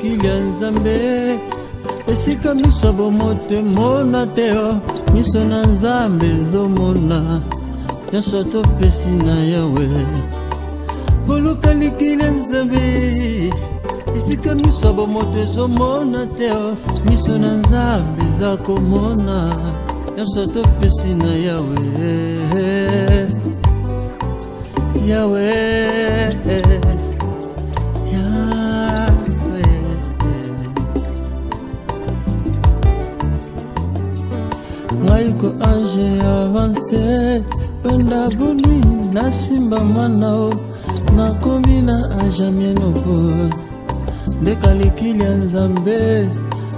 likili ya Nzambe esika miso bomote mona teo miso na Nzambe zomona nyonso topesi na Yawe koluka likili ya Nzambe esika miso bomote zomona teo miso na Nzambe za komona nyonso topesi na Yawe Ngaiko age avance penda boni na simba manao na komina ajamieno bo ndeka likili ya Nzambe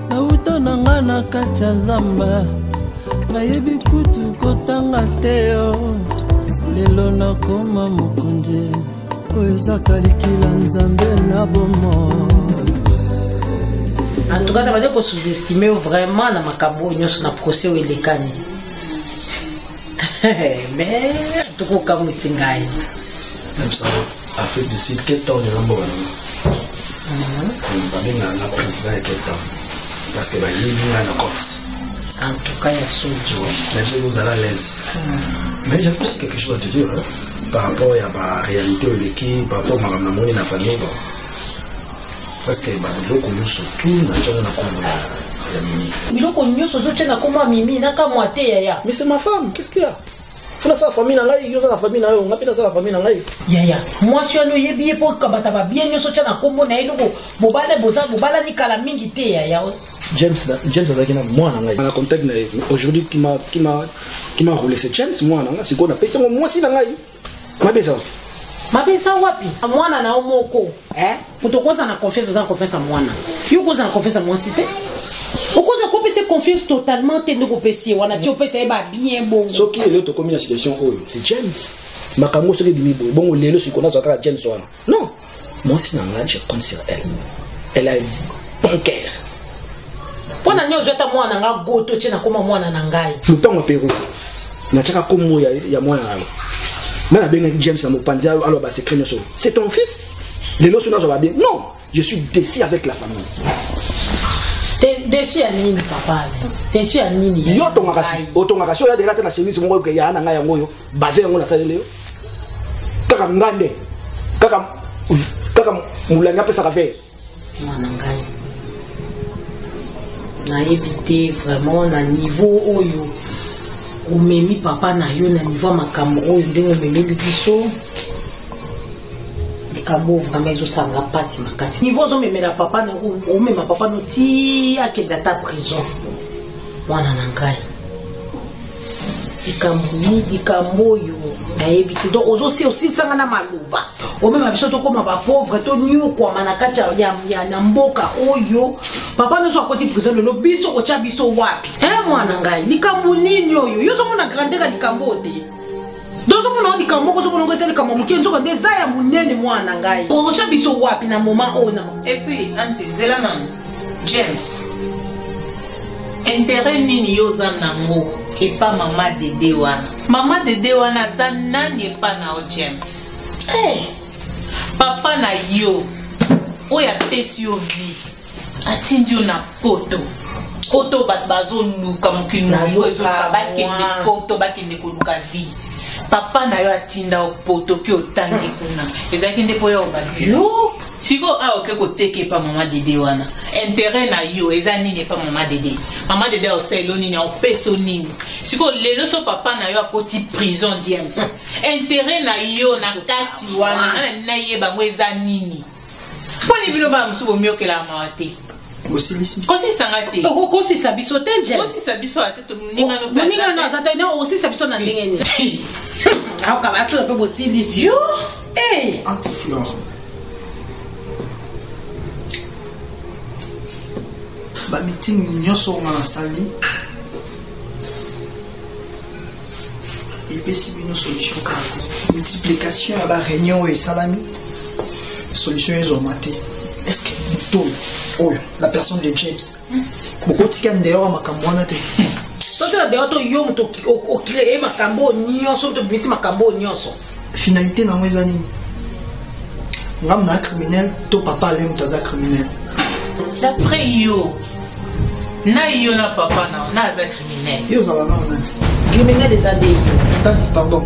na utona ngana kacha zamba na yebi kutu kotanga teo lelo na koma mokonje oezaka likili ya Nzambe na bomo. En tout cas, tu vas sous-estimer vraiment dans ma cabo, na procès ou les cannes. Mais tout le monde est singaï. Même ça, Afrique du Sud, quel temps les Rambo on va bien la président et quel temps parce que il y a une Corse. En tout cas, il y a ça. Même si nous allons à l'aise. Mais j'ai aussi quelque chose à te dire par rapport à la réalité de l'équipe, par rapport à ma maman et la famille. Parce que biloko nyonso tout na tchana na kombo ya mimi. Biloko nyonso zo tchana kombo ya mimi na kama te yaya. Mais c'est ma femme, qu'est-ce qu'il y a? Faut la sa famille na ngai, yo na famille na yo, ngapela sa famille na ngai. Yaya, moi si ono yebi po kabata ba bien nyonso tchana kombo na eloko bobala boza bobala ni kala mingi te yaya. James azaki na moi na ngai. Na contact na aujourd'hui qui m'a roulé c'est James moi na ngai, siko na pesa moi si na ngai. Mabeza. Mabeza wapi? Mwana na omoko, Utokoza na confiance za confiance à mwana. Yukoza na confiance à moi cité. Ukoza ko pese confiance totalement te ndoko pesi wana ti opesa eba bien bon. Soki lelo to komi na situation oyo, c'est James. Makambo soki bimi bon lelo siko na zaka James wana. Non. Moi si na nga je compte sur elle. Elle a un bon cœur. Pona nyo zota mwana nga goto ti na koma mwana na ngai. Lupango Peru. Na chaka komo ya mwana na. Mana benga James à Mopanzi alors bah c'est créneau. C'est ton fils? Les lois sont dans bien. Non, je suis déçu avec la famille. T'es déçu à nini papa? Déçu à nini? Yo ton ngakasi. Oton ngakasi là déjà na chemise mo ko ya na nga yango yo. Basé yango na salele yo. Kaka ngande. Kaka mulanga pesa ka faire. Mwana ngai. Na éviter vraiment na niveau oyo. Umemi papa na yo na niveau makambo oyo ndenge omemi biso likambo vraiment ezosanga pasi makasi niveau ozomemela papa na omema papa no ti akenda ta prison mwana na ngai likambo oyo nayebi te donc osilisanga na maloba omema biso tokoma bapauvre tonyukwama na kati ya na mboka oyo papa nyonso akoti prison lelo biso kotya biso wapi mwana ngai likambo nini oyo yo ozomona grandeur ya likambo te dozomona likambo kozomona eza likambo moke nzoko nde eza ya monene mwana ngai okotya biso wapi na moma oyo na et puis anti zela nano James intérêt nini yo oza nango epa mama dede wana mama dede wana aza nani epa na o James papa na yo oyo apesi yo vie atindi yo na poto poto bato bazoluka mokili moko ezoka bakende poto bakende koluka vie papa na yo atinda opoto ki otangi kuna ezalaki nde po yo obabi yo siko aoke koteke epa mama dede wana intérêt na yo eza nini epa mama dede oselo nini aopeso nini siko lelo so papa na yo akoti prison James intérêt na yo na kati wana ana nayeba ngo eza nini poni bino ba musubo miokela mawa te kosi sanga te kosi sabiso te James kosi sabiso ate to ninga no ninga no azata no osi sabiso na ndenge ni au kama tu pe bosilisi yo anti-flore ba meeting nyonso na sali epesi bino solution karte multiplication ya ba réunion et salami solution ezomate. Est-ce que nous, la personne de James, beaucoup de gens dehors makambo na te. Sote la dehors to yo mto o créer makambo nyonso to bisi makambo nyonso. Finalité na mweza nini? Ngam na criminel to papa ale mutaza criminel. D'après yo, na yo na papa na za criminel. Yo ça va non. Criminel des années. Tanti pardon.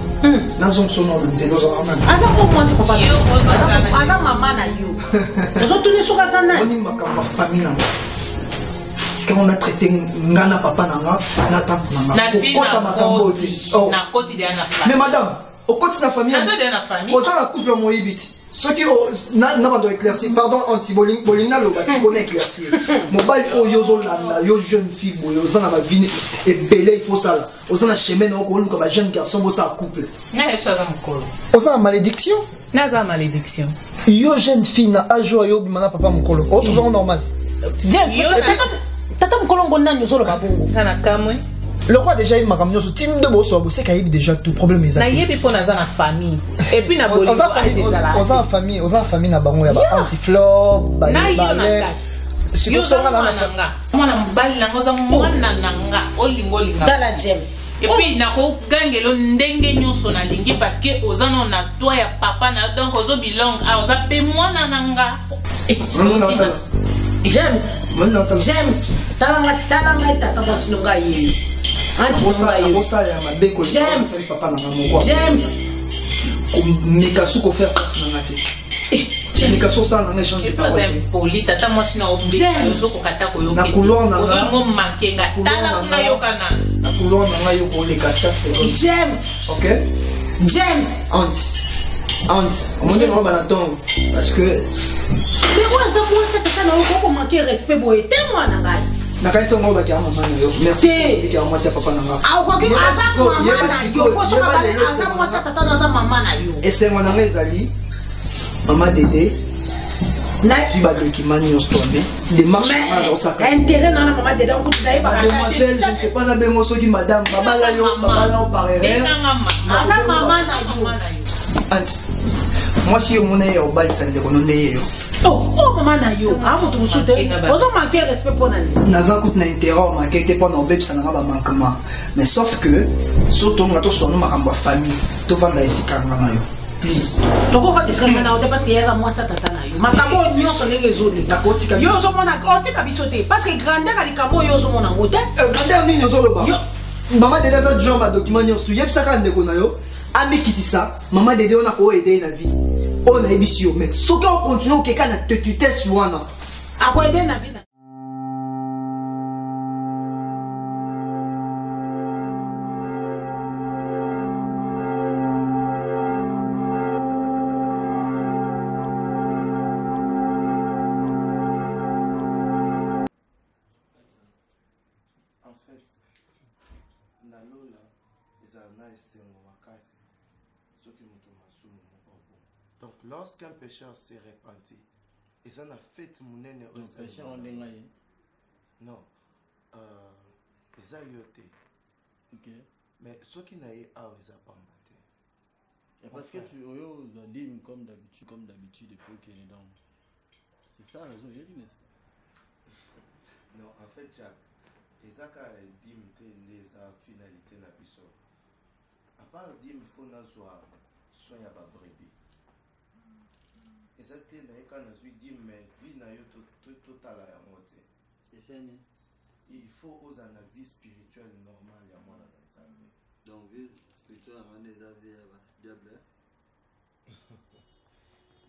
Nazon sono na nzelo za wana. Aza ko mwanzi papa. Yo ozana. Aza mama na yo. Ozo tuni soka zana. Oni makamba famille na. Tika on a traité ngana papa na nga na tante na nga. Pourquoi ta makambo ti? Oh. Na koti de na famille. Mais madame, au côté na famille. Na ça de na famille. Au sein la couple moyibit. Ce qui n'a pas doit éclaircir. Pardon, anti-bowling, bolina lo basi connaît éclaircir. Mobile o yozo la yo jeune fille boyo za na vie et belé il faut ça là. Au na chemin on ko luka ba jeune garçon bo ça couple. Na eso za mkolo. Au ça malédiction. Na za malédiction. Yo jeune fille na ajo yo bimana papa mukolo. O toujours normal. James, tata mkolo ngona nyozo lo babongo. Kana kamwe. Le roi déjà il m'a ramené sur team de bosso c'est qu'il déjà tout problème est na yebi pour na za na famille et puis na bolingo on a famille na bango ya ba anti-flore ba na yo na kat yo za mwana mwana mbali na ngoza mwana nanga olingolinga Dala James et puis na ko gangelo ndenge nyonso na lingi parce que ozana na toi ya papa na donc ozo belong a oza pe mwana nanga James talanga tata bosinonga ye James Mikasu ko faire face na ngate Mikasu ça na échange de paroles poli tata mwasi na obé ozo ko kata ko yo na couloir na ozo ngo mankenga tala na yo kana na couloir na yo ko le kata seconde James OK James Anti on est vraiment dans ton parce que mais quoi ça pour ça tata na yo ko manquer respect boy témoin na ngai na kanisa ngo ba kama mama yo merci bika moi c'est papa nanga ah ko ki asa mama na yo ko so ba asa moi tata na za mama na yo et c'est mon nanga ezali mama Dédé na suis ba document nyos tombé démarche dans sa intérêt na mama Dédé on peut d'ailleurs ba mademoiselle je ne sais pas na bengo soki madame baba la yo parere asa mama na yo anti moi si yo mona yo ba isa ndeko nonde yo oh maman na yo amu tumusute ozo manquer respect pour nani naza kut na intérêt on manquer te pour obeb ça na ba manquement mais sauf que surtout on a to sono makambo famille to vanda esika ngana yo please toko fa discrimination na ote parce que yaka moi ça tata na yo makambo nyonso les résoudre nakotika yo zo mona otika bisote parce que grandeur ali kambo yo zo mona ngote grandeur ni nyozo lo ba maman Dédé za genre ba document nyonso tu yebisaka ndeko na yo amikitisa maman Dédé on a ko aider na vie on a ébissi au mec. Ce qu'on continue au Keka na tetute suana. À quoi aider la vie? En fait, Nalola, ils en ont essayé ce qui nous tombe. Donc, lorsqu'un pécheur s'est repenti, et ça n'a fait mon aîné aussi. Non, ils ont yoté. Mais ceux qui n'ont pas ils ont pas battu. Parce que tu as dit comme d'habitude, il faut qu'il y ait donc. C'est ça la raison, n'est-ce pas? Non, en fait, Jacques, ils ont dit que les finalité na biso. À part dire il faut na soin ya ba brebis. Exactement, quand on a dit mais vie na yo total ya moté. Il faut aux la vie spirituelle normale ya moi na Nzambe. Donc vie spirituelle on est d'avis diable.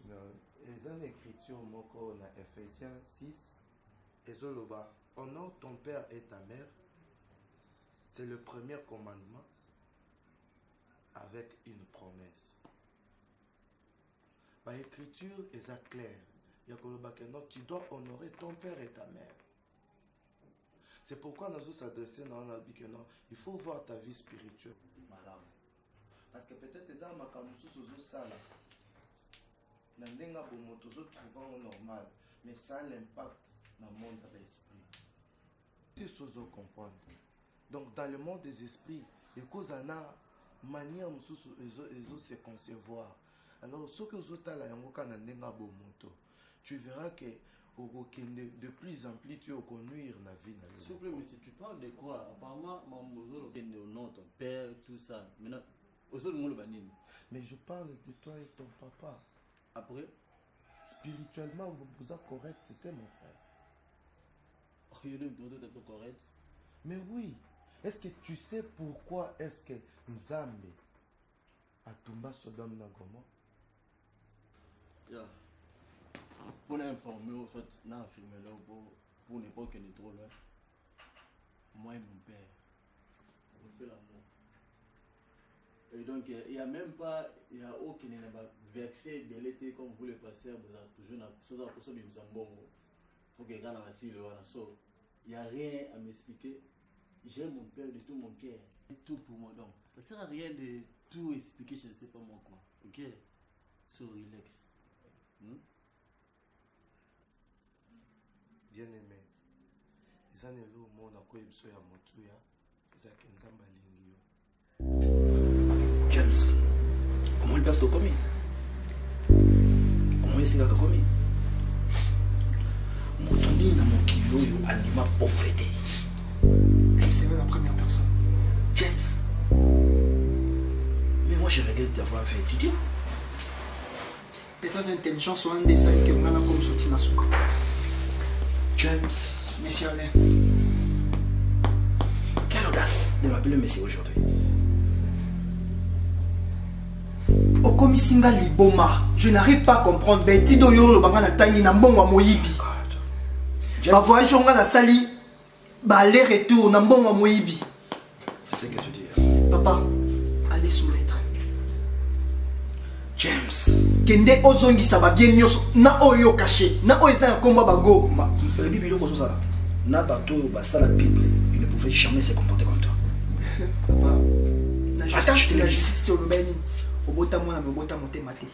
Non, les en écriture moko na Ephésiens 6 ezoloba honore ton père et ta mère. C'est le premier commandement avec une promesse. Par écriture, c'est clair. Tu dois honorer ton père et ta mère. C'est pourquoi nous allons s'adresser dans la vie que non, il faut voir ta vie spirituelle. Parce que peut-être les gens sont ça là. Normal, mais ça a l'impact dans le monde de l'esprit. Tu dois comprendre. Donc dans le monde des esprits, il y a une manière de se concevoir. Alors, ce que vous avez tu verras que de plus en plus tu vas conduire la vie. S'il vous plaît, monsieur, tu parles de quoi? Apparemment, non, ton père, tout ça. Maintenant, mais je parle de toi et ton papa. Après, spirituellement, vous êtes correct, c'était mon frère. correct. Mais oui, est-ce que tu sais pourquoi est-ce que Nzambe a tombé Sodome na Gomorrhe? Yeah. Pour l'informer, au fait, n'a filmé là pour ne pas qu'il est trop loin. Moi et mon père, on fait l'amour. Et donc, il n'y a même pas, il n'y a aucun verset de l'été comme vous le passez, vous avez toujours il faut que quelqu'un il n'y a rien à m'expliquer. J'aime mon père de tout mon cœur. Et tout pour moi. Donc, ça ne sert à rien de tout expliquer, je ne sais pas moi quoi. Ok? So relax. Bien aimé. Les années là, on a quoi il y a motuya, c'est que Nzambe lingi. James, comment il passe de commis? Comment il s'est de commis? Mon toni na mon kilo yo anima pauvreté. Je sais même la première personne. James. Mais moi je regrette d'avoir fait étudier. Peut-être l'intelligence ou un des salis que on a comme soutien à Souka. James. Monsieur Alain. Quelle audace de m'appeler monsieur aujourd'hui. Okomisinga liboma. Je n'arrive pas à comprendre. Betty doyo lo banga na tangi na mbongo moyibi. Ba voyage on na sali. Ba aller-retour na mbongo moyibi. C'est ce que tu dis. Papa, allez soumettre. James. Kende ozongi ça va bien nyoso. Na oyo caché. Na oyo za komba bago. La Bible est comme ça. Na bateau basa la Bible. Il ne pouvait jamais se comporter comme toi. Papa. Attends, je te l'ai dit. Sur le beni. Obota mwana me bota moté maté.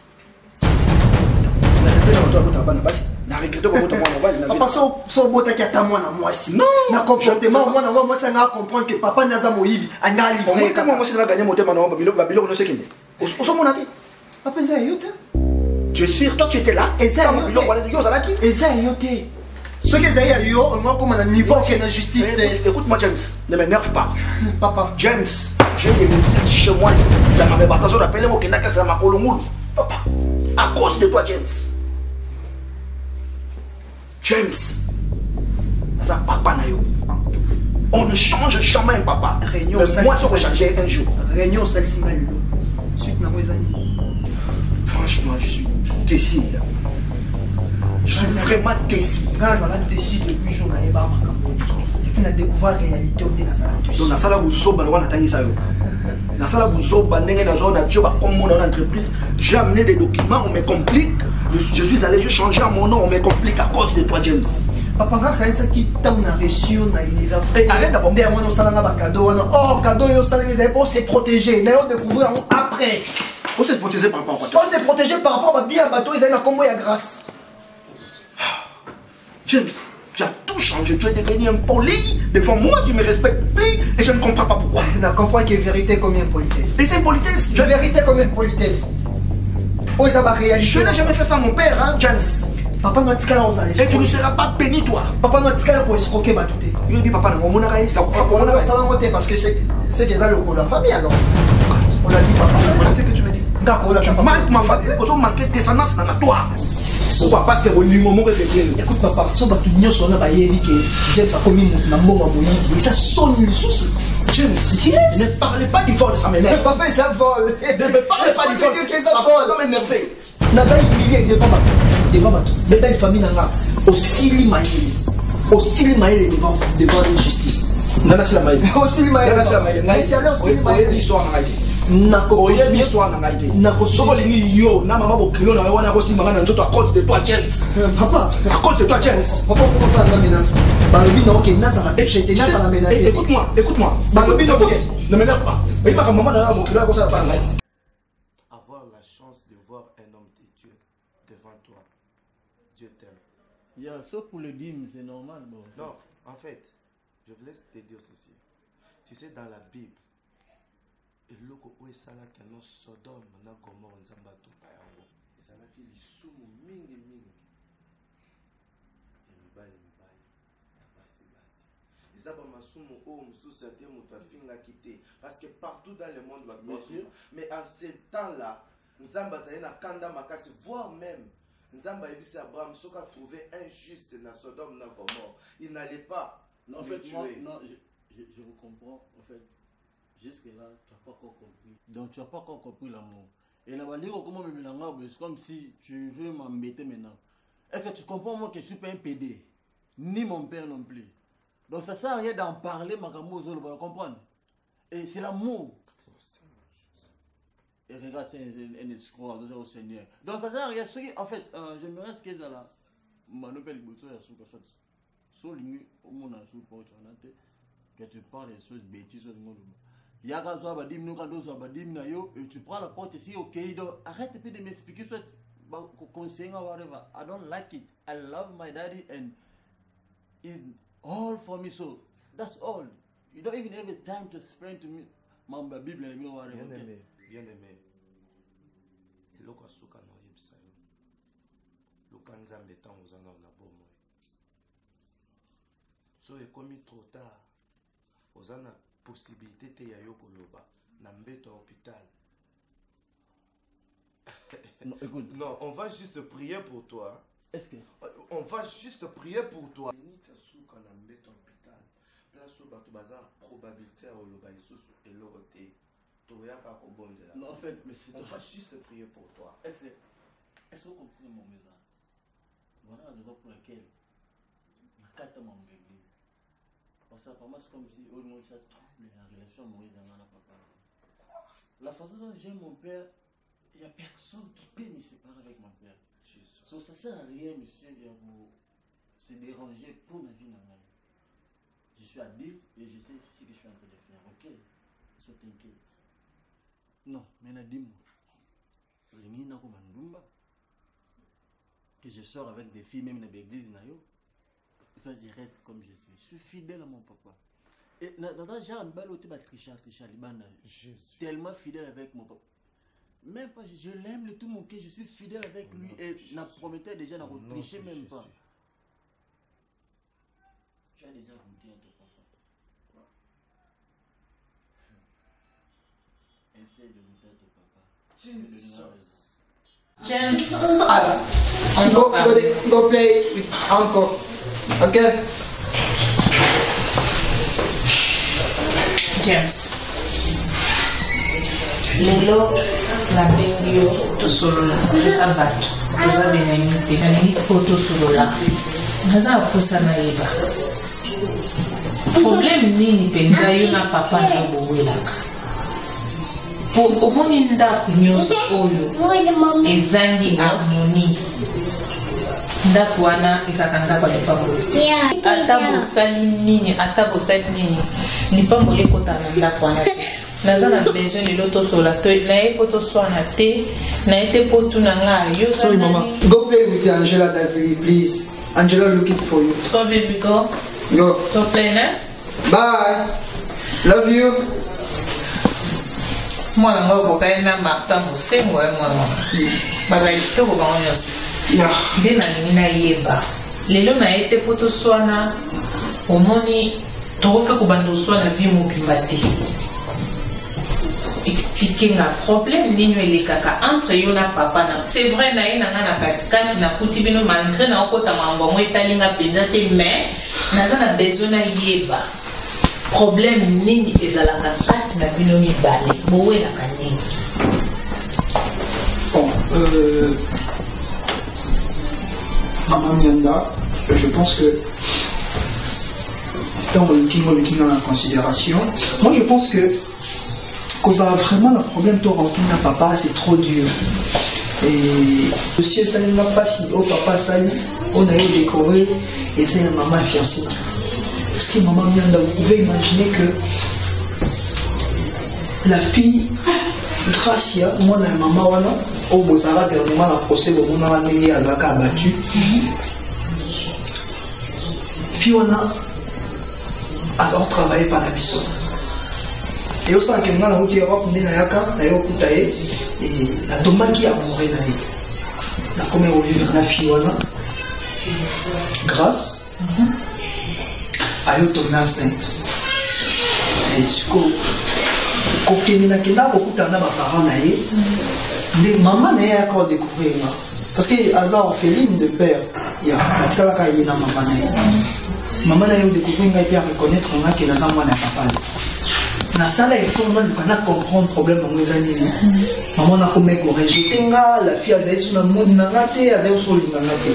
Papa so bota ki ata mwana mwasi. Non, na comportement mwana mwasi nga comprendre que papa naza moyibi anga livrer ka. Moi moi na gagner moté mwana babilo no sekende. Oso mona ti. Papa za yote. Tu es sûr toi tu étais là? Et ça babilo wala yo za laki. Et ça yote. Ce que ça y yo moi comme na niveau que na justice. Écoute-moi James, ne m'énerve pas. Papa James, j'ai des messages chez moi. Ça m'a batazo d'appeler mon kenaka ça m'a kolongulu. Papa, à cause de toi James. James, ça papa na yo. On ne change jamais papa. Réunion moi ça va changer un jour. Réunion salsinga lilo. Suite na moizani. Franchement, je suis déçu là. Je suis vraiment déçu. Quand on a déçu depuis jour na eba makambo. Et puis on a découvert la réalité on est dans la dessus. Donc na sala buzo balwa na tangisa yo. Na sala buzo bandenge na zone na job comme mon entreprise, j'ai amené des documents, on me complique. Je suis allé, je change mon nom, on me complique à cause de toi James. Papa quand ça qui t'a reçu na université. Arrête d'abord. Mais moi on sala na ba cadeau. Oh cadeau yo sala les pour se protéger. Na yo découvrir après. On s'est protégé par rapport à quoi? On s'est protégé par rapport à bien bateau ils ont combo ya grâce. James, tu as tout changé, tu es devenu impoli. Devant moi, tu ne me respectes plus et je ne comprends pas pourquoi. Je ne comprends que vérité comme impolitesse. Et c'est impolitesse. De vérité comme impolitesse. Oh, ça va réagir. Je n'ai jamais fait ça à mon père, hein, James. Papa n'a tika aux allées. Et tu ne seras pas béni, toi. Papa n'a tika pour escroquer Batouté. Il dit papa, on a ça parce que c'est des amis de la famille alors. On a dit papa. Voilà ce que tu me dis. D'accord, tu manques ma famille, tu manques de descendance dans toi. Pourquoi? Parce que mon moment est bien. Écoute papa, si on va tout nier sur la barrière que James a commis mon amour à moi, mais ça sonne une source. James, ne parlez pas du vol, ça m'énerve. Papa, ça vole. Ne me parlez pas du vol, ça va m'énerver. Nazaï milliers devant ma belle famille nanga aussi limaïle devant la justice. Nana c'est la maïle. Aussi limaïle. Nana c'est la maïle. Mais c'est alors aussi limaïle. L'histoire n'a été. Nako l'histoire n'a été. Nako sokolingi yo na maman bokilo na wana bosi mangana nzoto à cause de toi James. Papa, à cause de toi James. Papa comment ça va menacer? Balobi non que nasa va pécher, nasa va menacer. Écoute-moi. Balobi non ne m'énerve pas. Mais ma maman na bokilo ko ça pas ngai. Avoir la chance de voir un homme de Dieu devant toi. Dieu t'aime. Yeah, sauf pour le dîme, c'est normal. Bon. Non, en fait, je voulais te dire ceci. Tu sais, dans la Bible, et loko o esala kano Sodome na Gomorrhe nzamba tumba yango. Esala ki lisumu mingi. Emibai. Ya basi. Ezaba masumu o mususu ate mutu afinga kite. Parce que partout dans le monde, mais en ce temps-là, nzamba zali na kanda makasi, voire même Nzamba Ebisi Abraham, ce qu'a trouvé injuste dans Sodome, dans Gomorrhe, il n'allait pas. Non, en fait, moi, non, je vous comprends. En fait, jusque-là, tu n'as pas encore compris. Donc, tu n'as pas encore compris l'amour. Et là, comment me mélanger, c'est comme si tu veux m'embêter maintenant. Est-ce que tu comprends, moi, que je ne suis pas un PD, ni mon père non plus. Donc, ça ne sert à rien d'en parler, ma camoufle, vous allez comprendre. Et c'est l'amour. Et regarde, c'est un escroc au Seigneur. Donc, ça ne sert à rien. En fait, j'aimerais ce qu'il y a là. Ma nouvelle boutique, il y a sur ligne au monde en sous porte que tu parles des choses bêtises au monde. Il y a quand soit badim nous quand on soit badim na yo et tu prends la porte ici ok donc arrête de m'expliquer soit conseiller whatever. I don't like it. I love my daddy and it's all for me, so that's all. You don't even have the time to explain to me mamba Bible and you know whatever. Bien aimé. Et le quoi souka no yebisa yo. Le kanza metan ozana na bomo. So est commis trop tard. Ozana possibilité te ya yo koloba na mbeto hôpital. Non, écoute. Non, on va juste prier pour toi. Est-ce que on va juste prier pour toi. Nita souka na mbeto hôpital. Place où bato baza probabilité au loba isusu et l'oroté. Non, en fait, mais on va juste prier pour toi. Est-ce que vous comprenez mon message? Voilà la raison pour laquelle ma carte m'a église. Parce que pour moi, c'est comme si au moins ça trouble la relation Moïse et papa. La façon dont j'aime mon père, il n'y a personne qui peut me séparer avec mon père. So, ça ne sert à rien, monsieur, de vous se déranger pour ma vie normale. Je suis adulte et je sais ce que je suis en train de faire. Ok? So, t'inquiète. Non, mais dis-moi, que je sors avec des filles, même dans l'église, et toi, je reste comme je suis. Je suis fidèle à mon papa. Et dans j'ai un bal où tu vas tricher, tellement fidèle avec mon papa. Même pas, je l'aime de tout mon cœur, je suis fidèle avec lui et je promettais déjà de ne tricher même pas. Tu as déjà goûté à ton papa. Essaye de goûter à ton papa. James. Go play with uncle. Okay? James. Lelo la bengio to solola. Toza bato. Toza benamite. Nanisiko to solola. Naza aposa na yeba. Problème nini penza yo na papa na bowelaka. Omoni ndako nyonso oyo ezangi harmonie. Ndako wana ezaka ndako ya lipambo. Ata bosali nini, lipambo ekota na ndako wana te. Naza na besoin lelo tosola to naye po toswana te, naye te po tuna nga yo. Sorry mama, go play with Angela Davili, please. Angela looking for you. Go baby, go. Go. Go play na. Bye. Love you. Mwana ngo bokaina Martha Musengo ya mwana. Baba itoko ba nyonso. Yeah. Nde na yeba. Lelo na ete poto swana omoni tope ko bando swana vie mobimba te. Expliquer na problème ninyo elekaka entre yo na papa na. C'est vrai na ye na na katikati na kuti bino malgré na okota mambo mo etalinga penza te mais naza na besoin na yeba. Problème nini ezalaka kati na bino mibale bowelaka nini. Bon, Maman Mianda, je pense que dans le looking dans la considération, moi je pense que cause a vraiment le problème de remplir à papa, c'est trop dur. Et monsieur ça ne va pas si au papa ça on a eu décoré et c'est une maman fiancée. Est-ce que maman Mianda, vous pouvez imaginer que la fille Gracia, moi na maman wana au bozara dernièrement la procès au monde a neli azaka abattu. Fille wana a travaillé par la biso. Et au sein que moi na uti Europe ndena yaka na yo kutaye et la tomaki a mouru na ye. La comment on vivre la fille wana grâce à yo tomber enceinte. Et ce que kokende na kenda kokuta na ba parents na ye nde maman na ye akor découvrir Parce que Aza orpheline de père, il y a Batsala Kayena Maman. Maman a eu découvert qu'il a reconnaître que Naza Mwana papa. Na sala il faut qu'on a comprendre problème dans mes années. Maman a comme rejeté la fille a zaï sur le monde n'a raté, a zaï sur le n'a raté.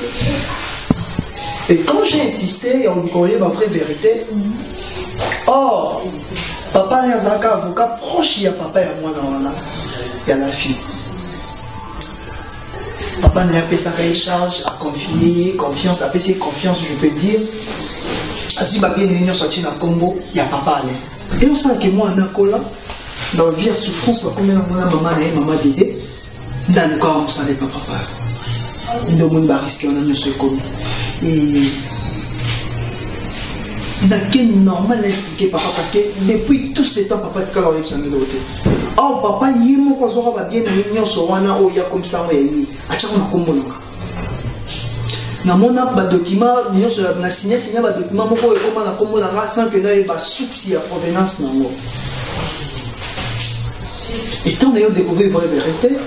Et quand j'ai insisté, on connaît ma vraie vérité. Or, papa et Azaka avocat proche, il y a papa et moi dans il y a la fille. Papa n'a pas ça qu'il charge, à confier, confiance, à passer confiance, je peux dire. Si ma bien réunion soit dans Congo, il y a papa là. Et on sent que moi, en Angola, dans la vie à souffrance, comme maman et maman dédé, dans le corps, on s'en est pas papa. Nous devons risquer, on a nous sommes commis. Et d'accord, normal d'expliquer papa parce que depuis tout ce temps, papa est-ce qu'il a eu sa mélodie. Oh papa, il m'a quoi ça va bien réunion sur wana oh il y a comme ça oui, à chaque fois comme ça. Na mona ba document nous sur la signé ba document moko e comment na comme na sans que na ba souci à provenance na ngo. Et tant d'ailleurs découvrir vraie vérité,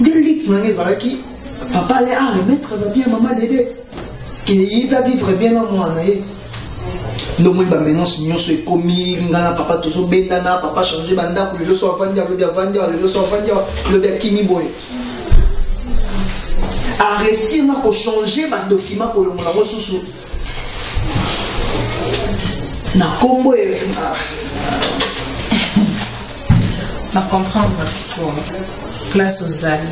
des lits na ngezaki papa allait à remettre va bien maman dédé qu'il va vivre bien en moi na ye. Nous avons maintenant si commis, papa toujours bendana, papa changer banda pour le soir vendir, le soir vendir, le bekimi boy. À réussir à changer les documents pour le monde sous. Na combo à comprendre pour place aux amis.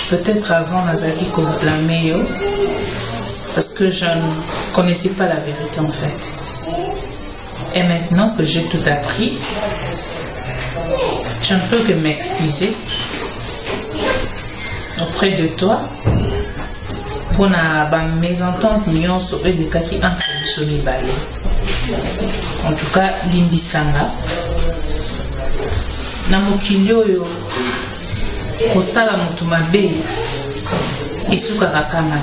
Peut-être avant Nazaki qu'on blâmait. Parce que je ne connaissais pas la vérité en fait. Et maintenant que j'ai tout appris, je ne peux que m'excuser auprès de toi pour la mésentente nuance sur les cas qui entrent sur les balais. En tout cas, Limbisanga, Namokilio yo, Kosala Motumabe, et Sukarakama.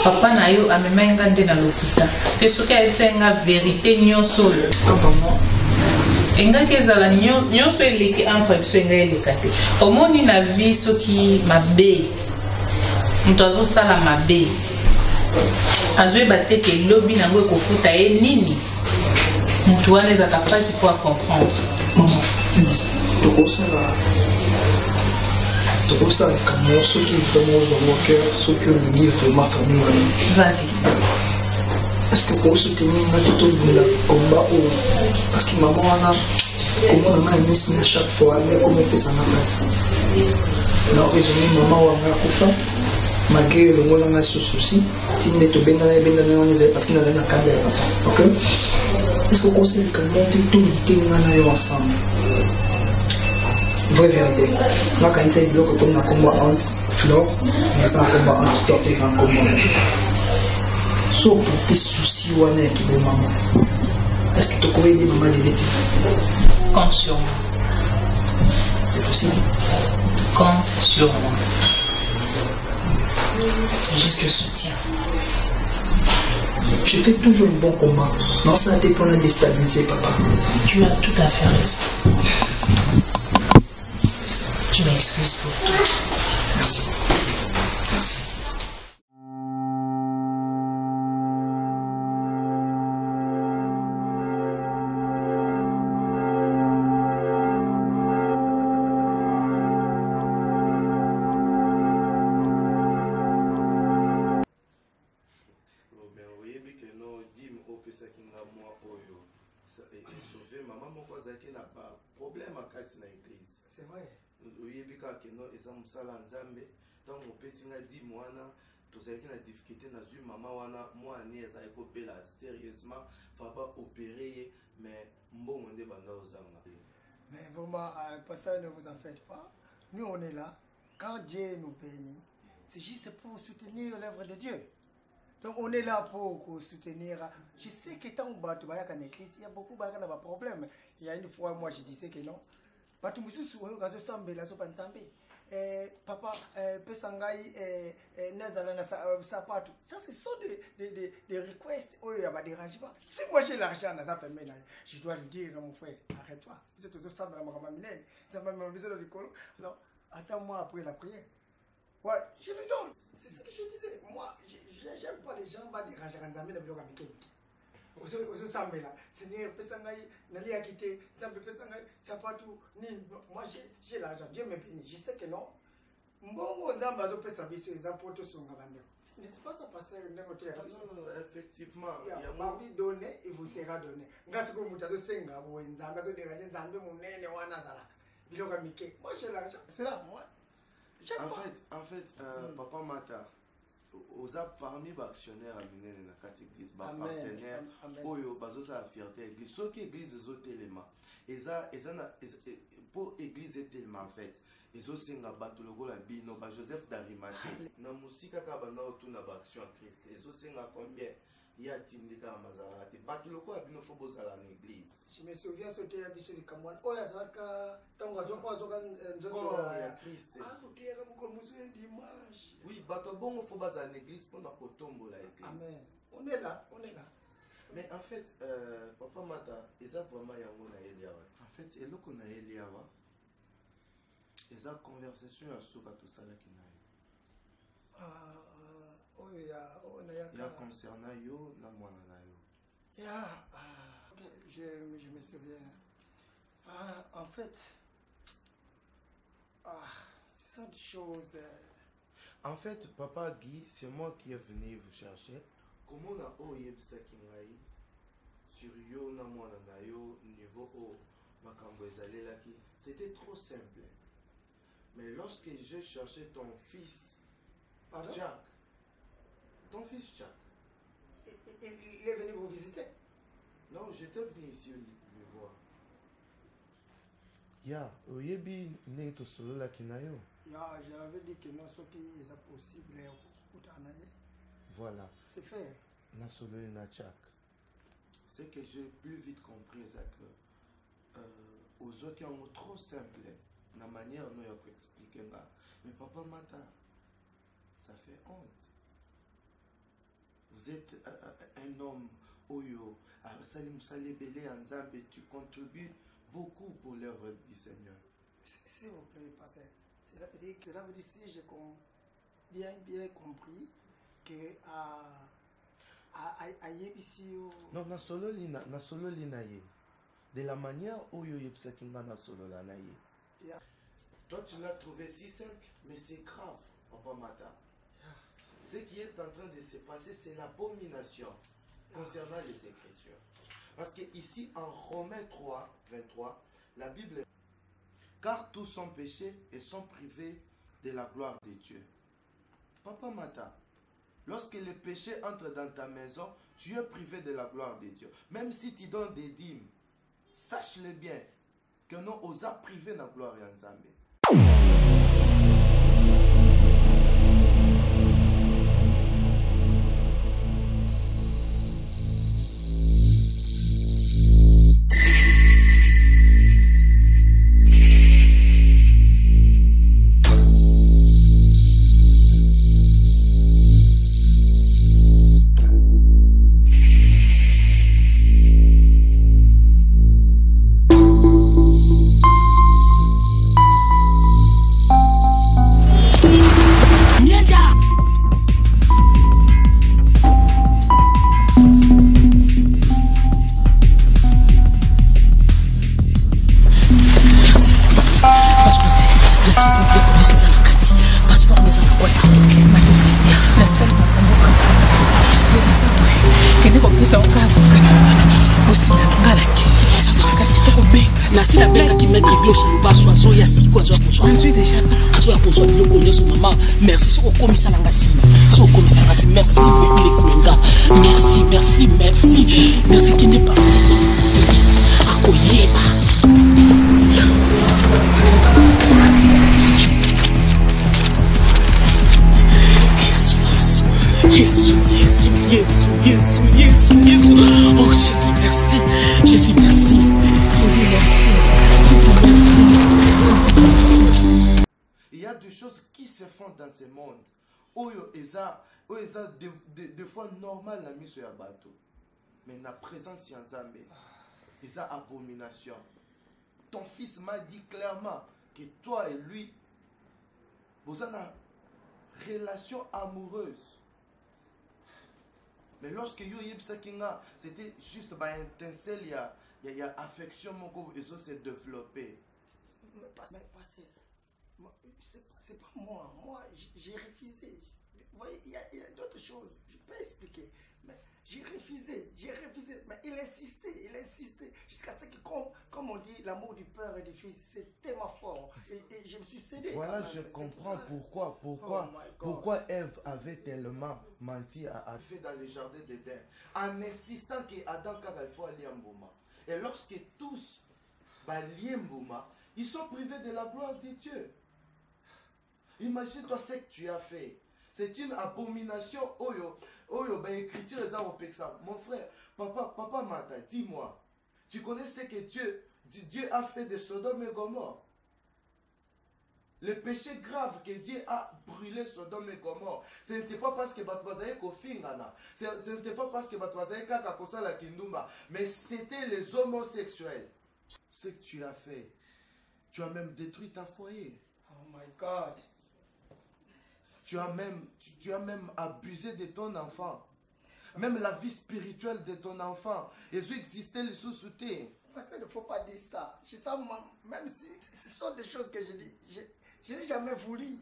Papa na yo amema ngande na lokuta parce que ce qui a été une vérité nyonso enga kezala nyonso eleki entre biso enga elekate omoni na vie soki mabe mto azosala mabe azoyeba te ke lobi nango ekofuta ye nini mtu wana ezaka mpasi po acomprendre ça comme ceux qui vraiment ont mon cœur, ceux qui ont le livre de ma famille. Vas-y. Est-ce que pour soutenir tout le combat parce que maman a comment on a mis à chaque fois mais comment on peut s'en passer. Non, résumé maman a un malgré le monde a ce souci, tinde to benda parce qu'il n'a rien à cadre. OK? Est-ce que vous conseillez que monter tout le temps ensemble? Vraie vérité. Moi, quand il s'agit de bloc, comme un combat entre Flore, mais c'est un combat entre Flore, c'est un combat. Sauf pour tes soucis ou un qui est maman. Est-ce que tu pourrais aider maman d'aider? Compte sur moi. C'est possible. Compte sur moi. Juste le soutien. Je fais toujours un bon combat. Non, ça dépend de déstabiliser, papa. Tu as tout à fait raison. Je m'excuse pour tout. Merci. Merci. C'est vrai. oyebika keno eza mosala nzambe ntango mopesi nga di mwana tozalaki na difficulté nazwi mama wana mwana ezali kobela sérieusement faba opéré ye mais mbongo nde banda ozanga. Mais vraiment, pasteur, ne vous en faites pas. Nous, on est là. Quand Dieu nous bénit, c'est juste pour soutenir l'œuvre de Dieu. Donc, on est là pour soutenir. Je sais que tant que tu vas en église, il y a beaucoup de problèmes. Il y a une fois, moi, je disais que non. Papa, Pesangai, Nazala, Sapato. Ça, ce sont des requests. Oh, il y a des dérangements. Si moi j'ai l'argent, je dois le dire à mon frère, arrête-toi. Vous êtes tous ensemble dans ma mamine. Ça m'a mis dans le colo. Alors, Attends-moi après la prière. Ouais, je lui donne. C'est ce que je disais. Moi, j'aime pas les gens va déranger quand Nzambe na biloka mikemiki. Ozo sambela. Seigneur, pesangai, nali a quitté, Nzambe pesangai, sapatu, ni. Moi, j'ai l'argent. Dieu me bénit. Je sais que non. Mbongo Nzambe azo pesa biso les apôtres sont ngabande. N'est-ce pas ça passer ndenge to ya kabisa? Non, effectivement. Il y a lui donné, il vous sera donné. Ngasi ko mutazo senga bo Nzambe azo déranger Nzambe munene wana zala. Biloka mike. Moi, j'ai l'argent. C'est là, moi. En fait, Papa Mata, aux a parmi les actionnaires à Minene na kati église, ba partenaire, oyo bazo sa fierté église. Ce qui église zo telema, pour église telema en fait. Ezo senga bato lokola bino ba Joseph d'Arimathée. Na musika ka bana otuna ba action Christ. Ezo senga combien ya tindika mazarate. Bato lokola bino fo bozala na église. Je me souviens sauter ya biso de Kamwan. Oya zaka tango azoka nzoto ya Christ. Ah, okera moko musu dimanche. Oui, bato bongo fo bazala na église pendant kotombola église. Amen. On est là, on est là. Mais en fait, Papa Mata, eza vraiment yango na Eliawa. En fait, eloko na Eliawa. Eza conversation ya soka to sala kinayo. Ya concernant yo na mwana na yo. Je me souviens. En fait, ce sont des choses. En fait, Papa Guy, c'est moi qui est venu vous chercher. Comment na o yebisa kingai sur yo na mwana na yo niveau o makambo ezalelaki. C'était trop simple. Mais lorsque je cherchais ton fils, Jack, ton fils Jack, il est venu vous visiter? Non, j'étais venu ici le voir. Ya, oyebi ne to solo la kinayo. Ya, j'avais dit que non, ce qui est possible, voilà. C'est fait. Na solo na Jack. C'est que j'ai plus vite compris ça que aux autres qui ont trop simple. La manière dont il expliquer là. Mais Papa Mata, ça fait honte. Vous êtes un homme, Oyo, Salim Salébélé, Nzambe, tu contribues beaucoup pour l'œuvre du Seigneur. S'il vous plaît, pasteur. Cela veut dire si j'ai bien compris que non, na solo lina ye. De la manière Oyo yepsakinga na solo la na ye. Yeah. Toi, tu l'as trouvé si simple, mais c'est grave, Papa Mata. Yeah. Ce qui est en train de se passer, c'est l'abomination concernant les Écritures. Parce que ici, en Romains 3, 23, la Bible, car tous sont péchés et sont privés de la gloire de Dieu. Papa Mata, lorsque le péché entre dans ta maison, tu es privé de la gloire de Dieu. Même si tu donnes des dîmes, sache-le bien. Que nous osa priver la gloire en Nzambe. Merci, merci beaucoup les Kouanga. Merci qui n'est pas Jésus. Oh Jésus, merci. Jésus, merci. Jésus, merci. Il y a des choses qui se font dans ce monde. Oyo eza des fois normal na miso ya bato. Mais na présence ya Nzambe, eza abomination. Ton fils m'a dit clairement que toi et lui, Vous avez une relation amoureuse. Mais lorsque yo yeb sakinga, c'était juste une étincelle, il y a affection mon et ça s'est développé. Mais pasteur, c'est pas moi. Moi, j'ai refusé. Vous voyez, il y a d'autres choses. Je peux expliquer. Mais j'ai refusé. Mais il insistait. Jusqu'à ce que, comme on dit, l'amour du père et du fils, c'est tellement fort. Et je me suis cédé. Voilà, je comprends pourquoi Ève avait tellement menti à fait dans le jardin d'Éden. En insistant qu'Adam il faut aller en Bouma. Et lorsque tous allient en Bouma, ils sont privés de la gloire de Dieu. Imagine-toi ce que tu as fait. C'est une abomination. Écriture mon frère, papa Mata, dis-moi, tu connais ce que Dieu a fait de Sodome et Gomorrhe? Le péché grave que Dieu a brûlé Sodome et Gomorrhe, ce n'était pas parce que Batwazaye Kofingana, ce n'était pas parce que Batwazaye Kakakosa la Kindumba, mais c'était les homosexuels. Ce que tu as fait, tu as même détruit ta foyer. Oh my God. Tu as même abusé de ton enfant. Même la vie spirituelle de ton enfant. Et ça existait le sous-soutien. Parce qu'il ne faut pas dire ça. Même si ce sont des choses que je dis, je n'ai jamais voulu.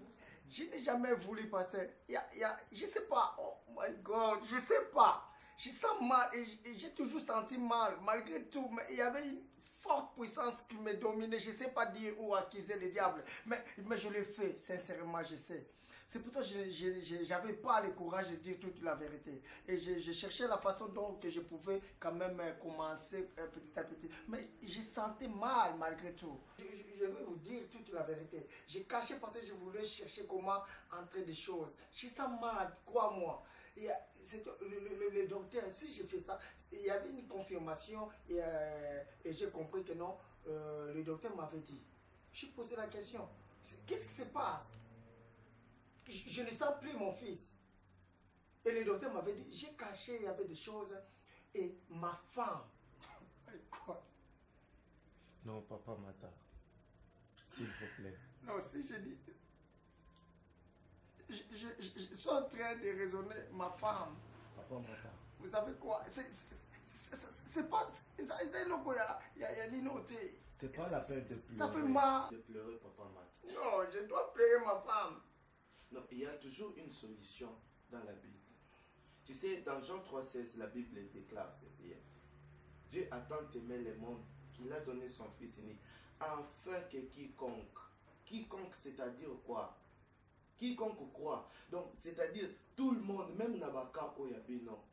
Je n'ai jamais voulu passer. Je ne sais pas. Oh my God, je ne sais pas. Je sens mal et j'ai toujours senti mal. Malgré tout, mais il y avait une forte puissance qui me dominait. Je ne sais pas dire où accuser le diable. Mais je l'ai fait, sincèrement, je sais. C'est pour ça que je n'avais pas le courage de dire toute la vérité. Et je cherchais la façon dont je pouvais quand même commencer petit à petit. Mais je sentais mal malgré tout. Je vais vous dire toute la vérité. J'ai caché parce que je voulais chercher comment entrer des choses. Je sens mal, crois-moi. Le docteur, si j'ai fait ça, il y avait une confirmation et j'ai compris que non, le docteur m'avait dit. J'ai posé la question, qu'est-ce qui se passe? Je ne sens plus mon fils. Et le docteur m'avait dit, j'ai caché, il y avait des choses. Et ma femme. Quoi? Non, papa Mata. S'il vous plaît. Non, si je dis. Je suis en train de raisonner ma femme. Papa Mata. Vous savez quoi? C'est pas. C'est logo, il y a une noté. C'est pas la peine de pleurer. Ça fait mal. De pleurer, papa Mata. Non, je dois pleurer ma femme. Non, il y a toujours une solution dans la Bible. Tu sais, dans Jean 3,16, la Bible déclare ceci. Dieu a tant aimé le monde qu'il a donné son Fils unique, afin que quiconque, c'est-à-dire quoi? Quiconque croit. Donc, c'est-à-dire tout le monde, même Nabaka Oyabino,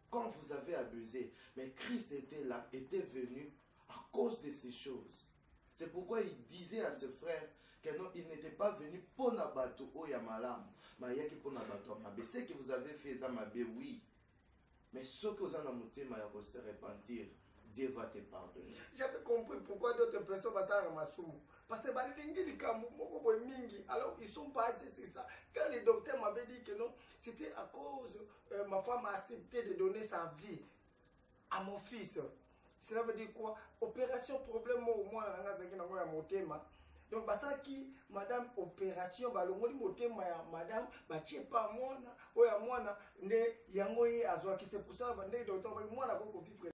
quand vous avez abusé, mais Christ était là, était venu à cause de ces choses. C'est pourquoi il disait à ce frère que non, il n'était pas venu pour Nabato Oyamalam, mais il pour Nabato Mabe. C'est que vous avez fait ça, Mabe, oui. Mais ce que vous en avez fait, se repentir, Dieu va te pardonner. J'avais compris pourquoi d'autres personnes vont s'en ramasser. Parce que alors ils sont basés sur ça. Quand le docteur m'avait dit que non, c'était à cause ma femme a accepté de donner sa vie à mon fils. Cela veut dire quoi? Opération problème au moins donc ça qui madame opération balongoli motema ya madame batie pa mwana oya mwana nde yango ye azwa ki c'est pour ça bande docteur ba mwana ko vivre.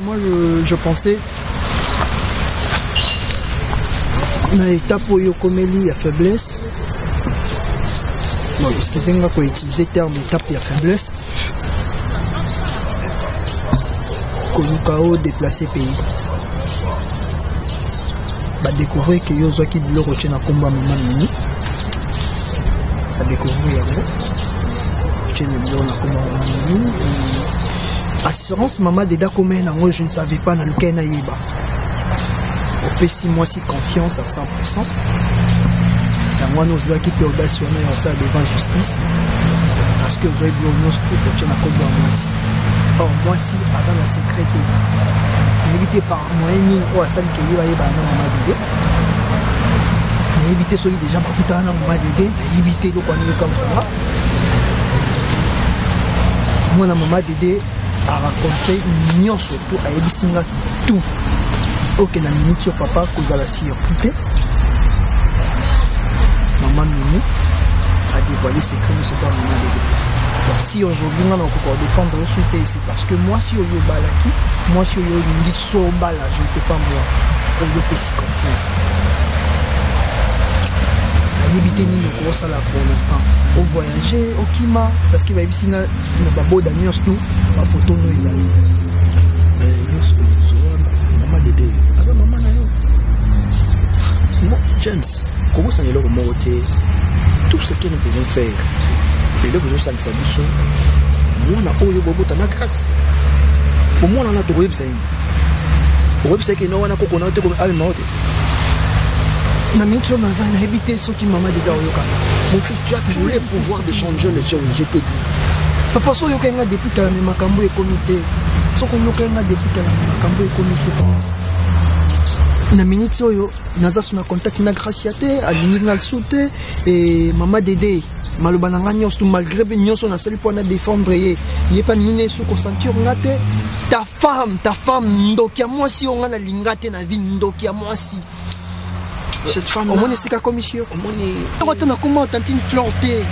Moi, je pensais na étape où il y a faiblesse. Bon, parce que c'est un peu utilisé terme étape il y a faiblesse. Kolukao déplacer pays. Bah découvrir que yozo qui bloque au tien à combat maman mini. Bah découvrir yango. Tien le bloc na combat maman mini. Assurance maman deda comme nango je ne savais pas na lequel na yeba. Au PC moi si confiance à 100%. Moi nous qui peut audacieux on ça devant justice. Parce que vous avez bloqué nous pour tien à combat moi si. Or moi si à la sécurité. Éviter par moyen ou à celle qui est maman dédé. Éviter celui déjà pas maman dédé, éviter le qu'on est comme ça. Moi la maman dédé a raconté mignon surtout à ebisinga tout. Ok na minute sur papa cause à la surprise. Maman Mimi a dévoilé ses crimes c'est pas maman dédé. Donc si aujourd'hui on a encore défendre le soutien c'est parce que moi si yo balaki moi si yo me dit so bala je ne sais pas moi on veut pas si confiance la yebité ni ko sala pour l'instant au voyager au kima parce que ba ici na babo daniel nous ma photo nous ezali mais so maman dédé asa maman na yo moi James comment ça ne le remonter tout ce que nous pouvons faire et là que je sens que ça biso moi na oyo bobo ta na grâce au moins on a trouvé ça c'est que non on a kokona te comme avec maote na minute na za na habiter ceux qui maman déda oyoka mon fils tu as tous les pouvoirs de changer les choses je te dis papa so yoka nga depuis ta makambo et comité so ko yoka nga depuis ta makambo et comité na minute oyo naza suna contact na graciate alinga soute et maman dédé maloba na nga nyonso malgré be nyonso na seli pour na défendre ye pas nine sous ko ceinture ngate ta femme ndokia moi si on na lingate na vie ndokia moi si cette femme là on est sika commission on est na comment tantine flirter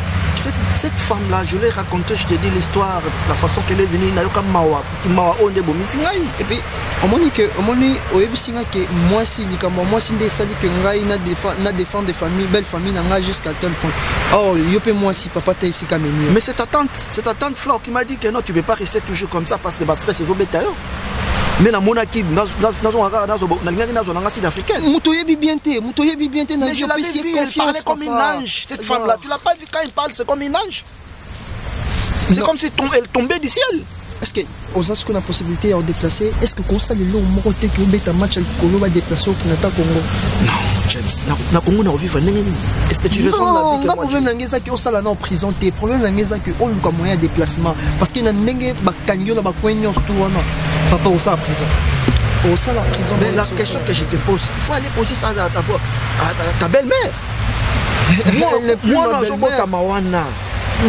cette femme là je l'ai raconté je te dis l'histoire la façon qu'elle est venue na yoka mawa onde bomisingai et puis on moni que oyebisinga que moi si likambo moi si ndesali que ngai na défendre des familles belle famille na nga jusqu'à tel point oh yope moi si papa ta ici quand même mais c'est ta tante Flore qui m'a dit que non tu peux pas rester toujours comme ça parce que ba stress zo beta yo mais na monaki nazo na linga nazo na sud africaine mutoyebi bien te na je l'avais vu elle parlait comme une ange cette femme là tu l'as pas vu quand elle parle c'est comme une ange c'est comme si elle tombait du ciel. Est-ce que aux asco la possibilité de déplacer est-ce que constat le long moté que beta match al Congo va déplacer au Kinata Congo non James na Congo na vivre est-ce que tu ressens la vie que moi problème nangeza que au sala na prison té problème nangeza que on luka moyen de déplacement parce que na ndenge ba kangyo na ba kwenyo tout wana papa au sala prison au sala prison mais la question que je te pose il faut aller poser ça à ta belle-mère moi na zo bota mawana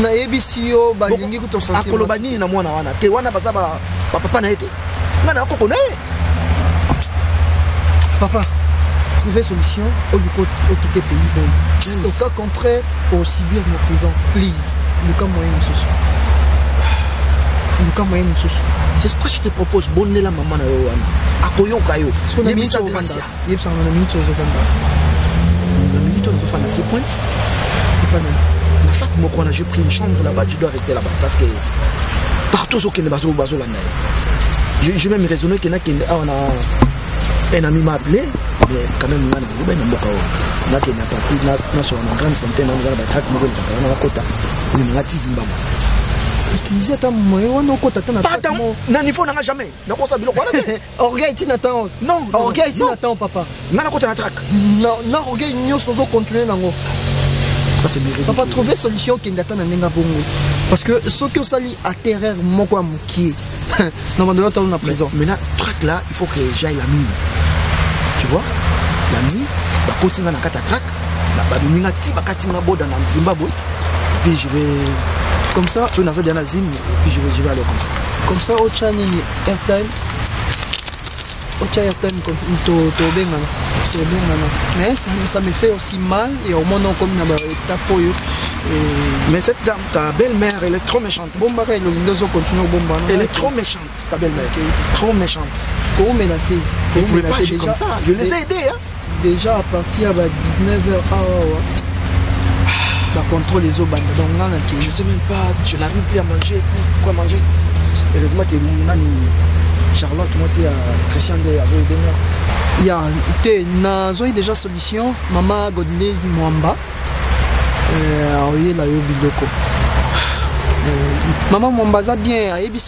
na ebisio balingi kutosanti akolobani na mwana wana te wana bazaba papa na ete ngana akoko na papa trouver solution au quitter pays au cas contraire au subir nos prisons please le cas moyen nous c'est pourquoi je te propose bonne la maman na yo wana akoyoka yo parce qu'on a mis ça yebsa na minute aux vanda na minute on va faire ces points et pas la fac moko na j'ai pris une chambre là-bas tu dois rester là-bas parce que partout ce qui ne bazo là je même raisonné que on a un ami m'a appelé mais quand même on a ben mboka na que na parti na so na grande santé na ngala ba track moko na na kota ni ngati Zimbabwe utiliser ta moyo wana kota tana pas na niveau na jamais na kosa bilo kwa na orgueil ti n'attend non orgueil ti n'attend papa na kota na track non orgueil nyonso zo continuer nango. Ça c'est mérité. Papa trouver solution qui n'attend na nenga bongo parce que ce que ça li atterrir moko amuki non on doit dans la prison mais là track là il faut que j'aille la nuit tu vois la nuit ba kotinga na kata track na ba minga ti ba katinga boda na Zimbabwe et puis je vais comme ça tu na ça dans Zim et puis je vais aller comme ça au channel airtime Mais ça me fait aussi mal et au moins comme une étape. Mais cette dame, ta belle-mère, elle est trop méchante. Elle est trop méchante, ta belle-mère. Trop méchante. Vous ne pouvez pas agir comme ça. Je les ai aidés. Hein. Déjà à partir de 19h, contrôle les eaux. Je ne sais même pas, je n'arrive plus à manger. Pourquoi manger? Heureusement que Charlotte, moi c'est Christian de il y a déjà solution. Maman Godley Mwamba. Maman Mwamba bien, et puis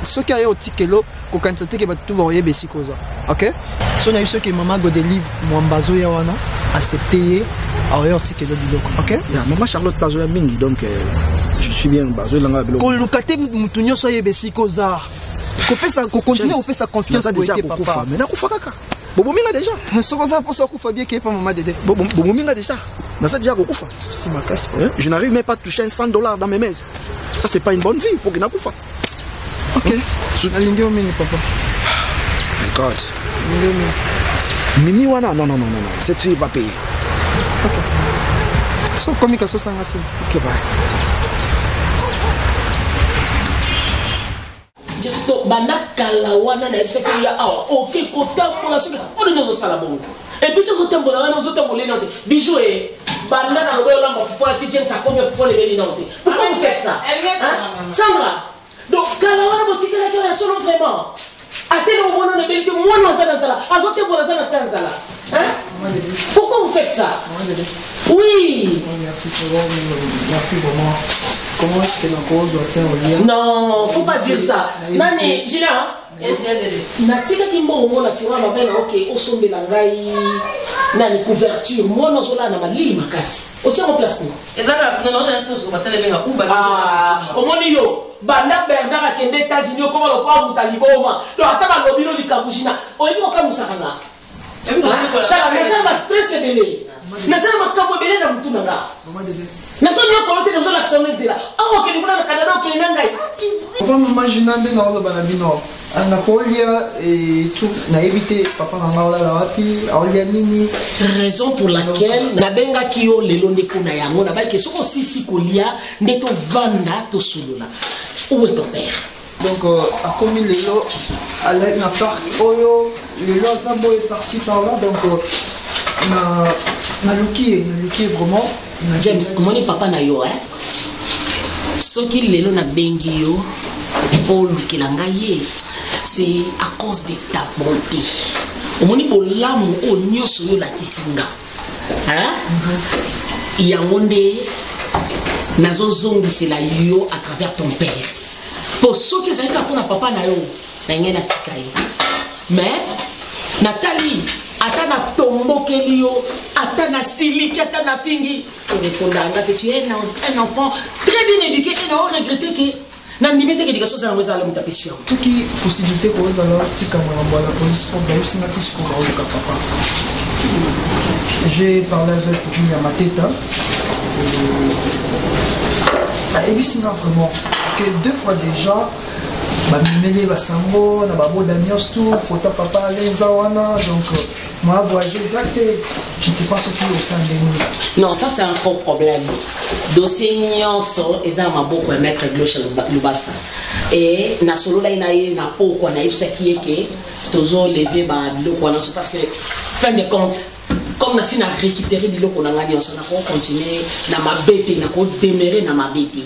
ce qui a au tikelo, qu'on constate que tout va y bessi cause. Ok? So na ceux que maman Godley Mwamba zo ya wana accepté au tikelo du loco. Ok? Ya maman Charlotte Pazoya mingi donc je suis bien bazo langa biloko. Ko lukate mutunyo so ye bessi cause. Qu'on continue à faire sa confiance à déjà papa. Mais nakufa kaka. Bobominga déjà. Ce que ça pour ça kufa bien que pas maman dédé. Bobominga déjà. Dans ça déjà kufa. Si ma casse. Je n'arrive même pas à toucher $100 dans mes mains. Ça c'est pas une bonne vie, faut que nakufa. OK. Alingi o mini papa. My God. Mimi wana non. Cette fille va payer. OK. So comme ça sanga c'est. OK bye. Banda kalawana na yebisa ke ya awa oke kotambola soki oyo nozosala bongo epuis tozotambola wana ozotambola ina te bijou e banda na lobo yolamba fufola ti james akomi fufola ebeli ina te pourquoi vous faites ça Sandra donc kalawana botikalaki oyo ya solo vraiment atene omona na ebeli te mwana aza na nzala azotambola aza na se ya nzala pourquoi vous faites ça oui merci vraiment. Comment est-ce que la cause doit faire au lien? Non, faut pas dire ça. Nani, Gina, natika kimbo na tiwa mabena OK, osombe la ngai nani couverture, moi no zola na malili makasi. Otia mo place ni. Ezaka non na so so basale benga kuba. Omoni yo, banda Bernard akende États-Unis ko balo kwa mutaliboma. Do ata ba lobino likabushina. Oyebi okamusakanga. Tala message ba stress ebele. Message makambo ebele na mutu nanga. Naso nyo kolote nazo la kisomete la. Ah OK, ni kuna kadana OK nanga. Papa maman jinande na olo banabino. Ana kolia et tout na éviter papa nanga la wapi, aolia nini. Raison pour laquelle nabenga kiyo lelo ndeko na yango na ba ke soko sisi kolia ndeto vanda to solola. Où est ton père? Donc a commis lelo à la part oyo lelo zambo est par-ci par-là donc na luki vraiment James, comment est papa na yo ce qui lelo na bengi yo pour lukilanga ye c'est à cause de ta bonté. Omoni bolamu o nyoso yo la kisinga. Yango nde nazo zongisela yo à travers ton père. Pour ceux qui savent qu'on a papa na yo na ngena tikaye. Mais Nathalie atana tombo kelio atana siliki atana fingi répondanga que tu es un enfant très bien éduqué et n'a regretté que na limite que l'éducation ça nous a le mutapession qui possibilité que vous allez tika mwana la police pour gagner sinati pour le papa. J'ai parlé avec Junior Mateta et puis c'est vraiment parce que 2 fois déjà bamimeli basango na baboda nyos tout photo papa les awana donc moi voyage exact je ne sais pas ce qui est au sein de nous. Non, ça c'est un gros problème. Dossier nyonso eza maboko ya maître Gloche Lubasa et na solo la inaye na poko na ibsa ki eke tozo lever ba biloko wana parce que fin de compte comme na sina récupérer biloko na ngani on a continuer na mabete na ko demeurer na mabete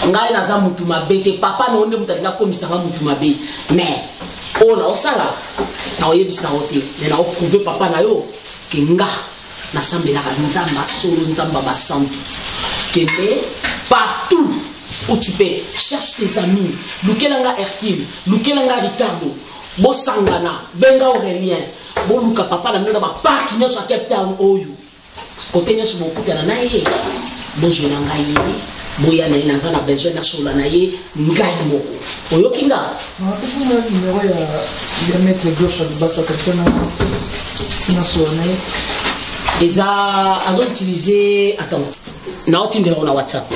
ngai na za mutu mabete papa no onde mutalinga komisa nga mutu mabe mais ona osala na oyebisa ote na prouver papa na yo ke nga na sambela ka nzamba solo nzamba basantu kende partout où tu peux cherche tes amis lukelanga Hercule lukelanga Ricardo bosangana benga Aurélien boluka papa na ndona ba park nyoso Captain oyo côté nyoso bokutana na ye bozona ngai boya na ina na besoin na sola na ye ngai moko oyo kinga c'est le numéro ya mettre Gloche Lubasa comme ça na sola na ye eza azo utiliser attends na otindela na WhatsApp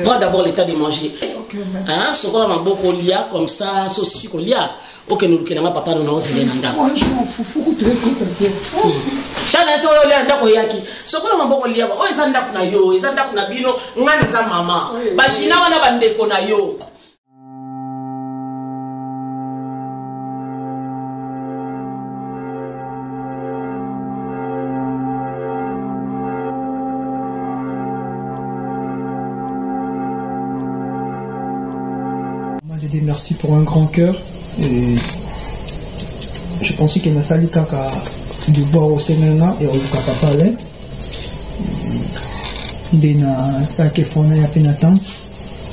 prends d'abord l'état de manger ce qu'on a beaucoup lia comme ça saucisson kolia Ok, nous le papa nous avons dit nanda. Moi je m'en fous, faut que tu récoltes. Chana so yo le ndako yaki. Soko na maboko liaba. O ezanda kuna yo, ezanda kuna bino, ngana za mama. Ba shina wana bandeko na yo. Merci pour un grand cœur. Et je pensais qu'il y a sali kaka de boire au Sénat et au papa là. Dena ça qui font à peine attente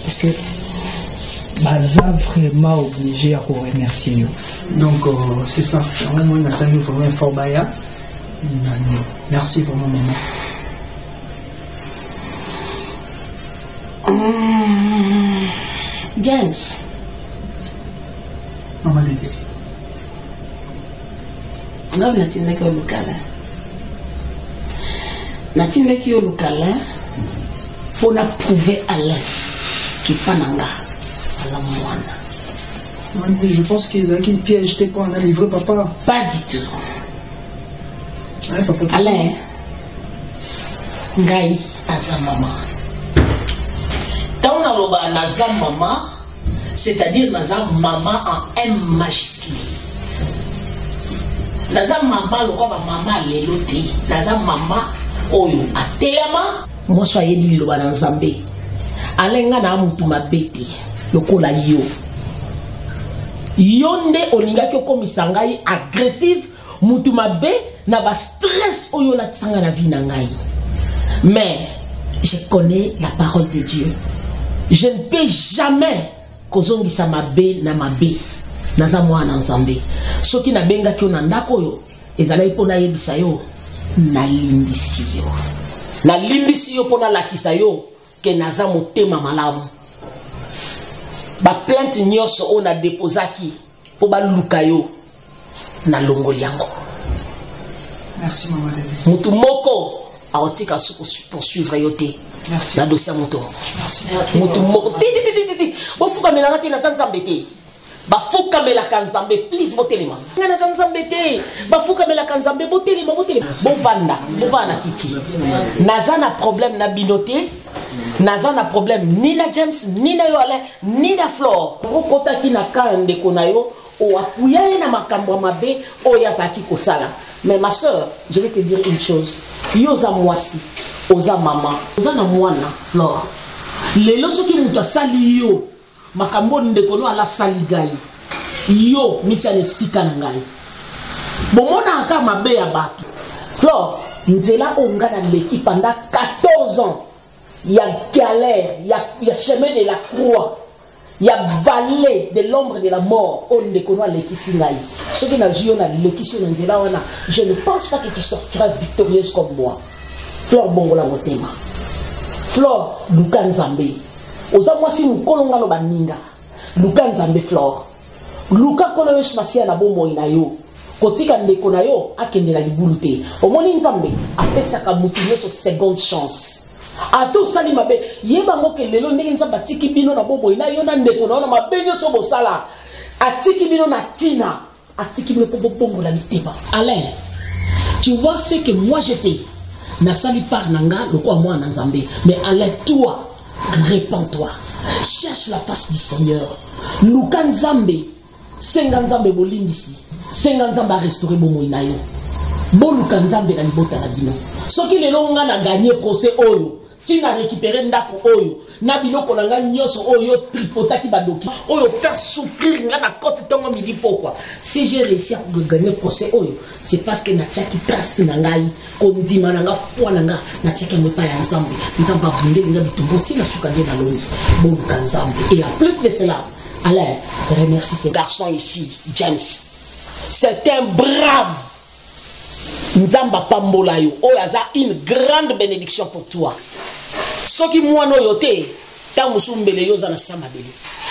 parce que baza vraiment obligé à remercier. Donc c'est ça. Vraiment on a sali vraiment fort baya. Merci pour mon maman. James. Maman Dédé. Non, natinaki yo lukala. Natinaki yo lukala. Faut na prouver Alain qui pas nanga. Je pense qu'ils ont qu'il piège t'es quoi on a livré papa. Pas du tout. Ouais, papa. Alain. Ngai aza maman. Tant on a naza maman. C'est-à-dire naza maman en M majuscule. Naza maman le quoi maman leloti. Naza maman oyo ateyama. Moi soyez dit le dans Zambé. Alenga na mutu mabete lokola yo. Yonde olinga ki komisa ngai agressive mutu mabe na ba stress oyo na tsanga na vie na ngai. Mais je connais la parole de Dieu. Je ne peux jamais kozongisa mabe na mabe naza mwana nzambe soki na benga ki na ndako yo ezala ipona yebisa yo na limbisi yo pona lakisa yo ke naza motema malamu ba plainte nyonso on a déposaki po ba luka yo na longoli yango. Merci maman Dédé. Mutu moko aotika poursuivre yo te. Merci. La dossier moto. Merci. Mutu moko bofuka melanga te na sanzambe te bafuka melaka nzambe please botelema ngana sanzambe te bafuka melaka nzambe botelema bovanda titi naza na problème na binote naza na problème ni na James ni na yo Alain ni na Flore okotaki na ka ndeko na yo o apuya na makambo mabe o yazaki kosala. Mais ma soeur, je vais te dire une chose. Yoza mwasi, oza maman, oza na mwana Flore. Lelo soki mutu asali yo makambo ndeko no ala sali gai yo michane sika na ngai bomona aka mabe ya bato Flore nzela onga na leki pendant 14 ans ya galère ya chemin de la croix ya vallée de l'ombre de la mort on ndeko no leki singai soki na jio na leki so na nzela wana je ne pense pas que tu sortiras victorieuse comme moi. Flore bongola motema Flore luka nzambe oza mwasi mukolonga no baninga luka nzambe Flore luka kono yo masia na bomoi na yo kotika ndeko na yo akende na libulu te omoni nzambe apesaka mutu nyonso seconde chance ato sali mabe yeba ngoke lelo ndenge nzambe atiki bino na bomoi na yo na ndeko na yo na mabe nyonso bosala atiki bino na tina atiki bino po bongo na mitema. Alain, tu vois ce que moi j'ai fait na sali par nanga loko moi na nzambe. Mais Alain, toi répands-toi, cherche la face du Seigneur. Luka nzambe senga nzambe bolimbisi senga nzambe a restaurer bomoi na yo boluka nzambe na libota na bino soki lelo nga na gagner procès oyo tina récupérer ndako oyo na biloko na nga nyonso oyo tripotaki badoki oyo faire souffrir nga na côté tongo midi pourquoi si j'ai réussi à gagner procès oyo c'est parce que na tiaki trace na ngai kondima na nga foi na nga na tiaki mwepa ya nzambe nzambe abundeli nga bitumbo tina suka nde na longi boluka nzambe. Et en plus de cela Alain remercie ce garçon ici James, c'est un brave nzamba pambola yo oyo aza une grande bénédiction pour toi. Soki mwana oyo te ta musumbele yo za na samabele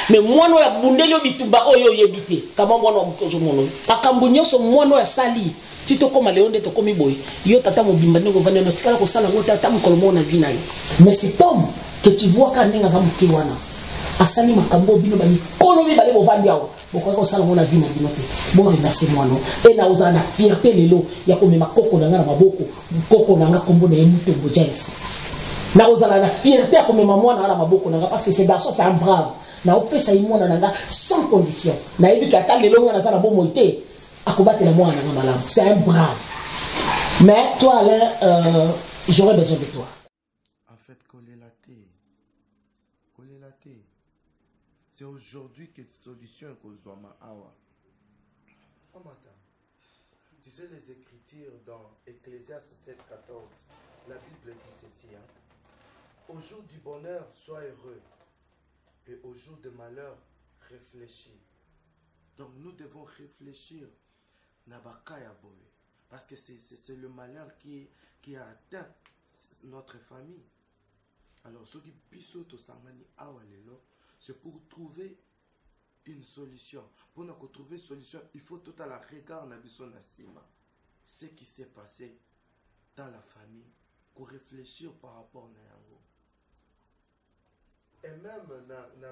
mais mwana oyo abundeli yo bitumba oyo yebite kama mwana mkozo mono pakambu nyoso mwana oyo sali tito koma leonde to komi boy yo tata mobimba ndeko vanda no tikala ko sala ngota tata mukolo mona vina yo. Mais cet homme que tu vois quand ninga za muki wana asali makambo bino bani kolobi bale bovandi awo bokaka osala ngo na vie na bino te bo remercier moi non et na oza na fierté lelo ya komema koko na nga na maboko koko na nga kombo na ye Mutombo James na ozala na fierté ya komema mwana na maboko na nga parce que ce garçon c'est un brave na opesa ye mwana na nga sans condition na yebi ka ta lelo nga na za na bomoi te akobatela mwana na nga malamu c'est un brave mais toi Alain j'aurais besoin de toi. En fait, c'est aujourd'hui que solution est aux hommes awa. Oh matin. Tu sais les Écritures dans Ecclésiaste 7:14, la Bible dit ceci. Hein? Au jour du bonheur, sois heureux, et au jour de malheur, réfléchis. Donc nous devons réfléchir Nabakaya Boé. Parce que c'est le malheur qui a atteint notre famille. Alors, ce qui piso to sangani awalelo, c'est pour trouver une solution. Pour nous trouver une solution, il faut tout à la regard nabiso nasima. Ce qui s'est passé dans la famille, pour réfléchir par rapport à yango. Et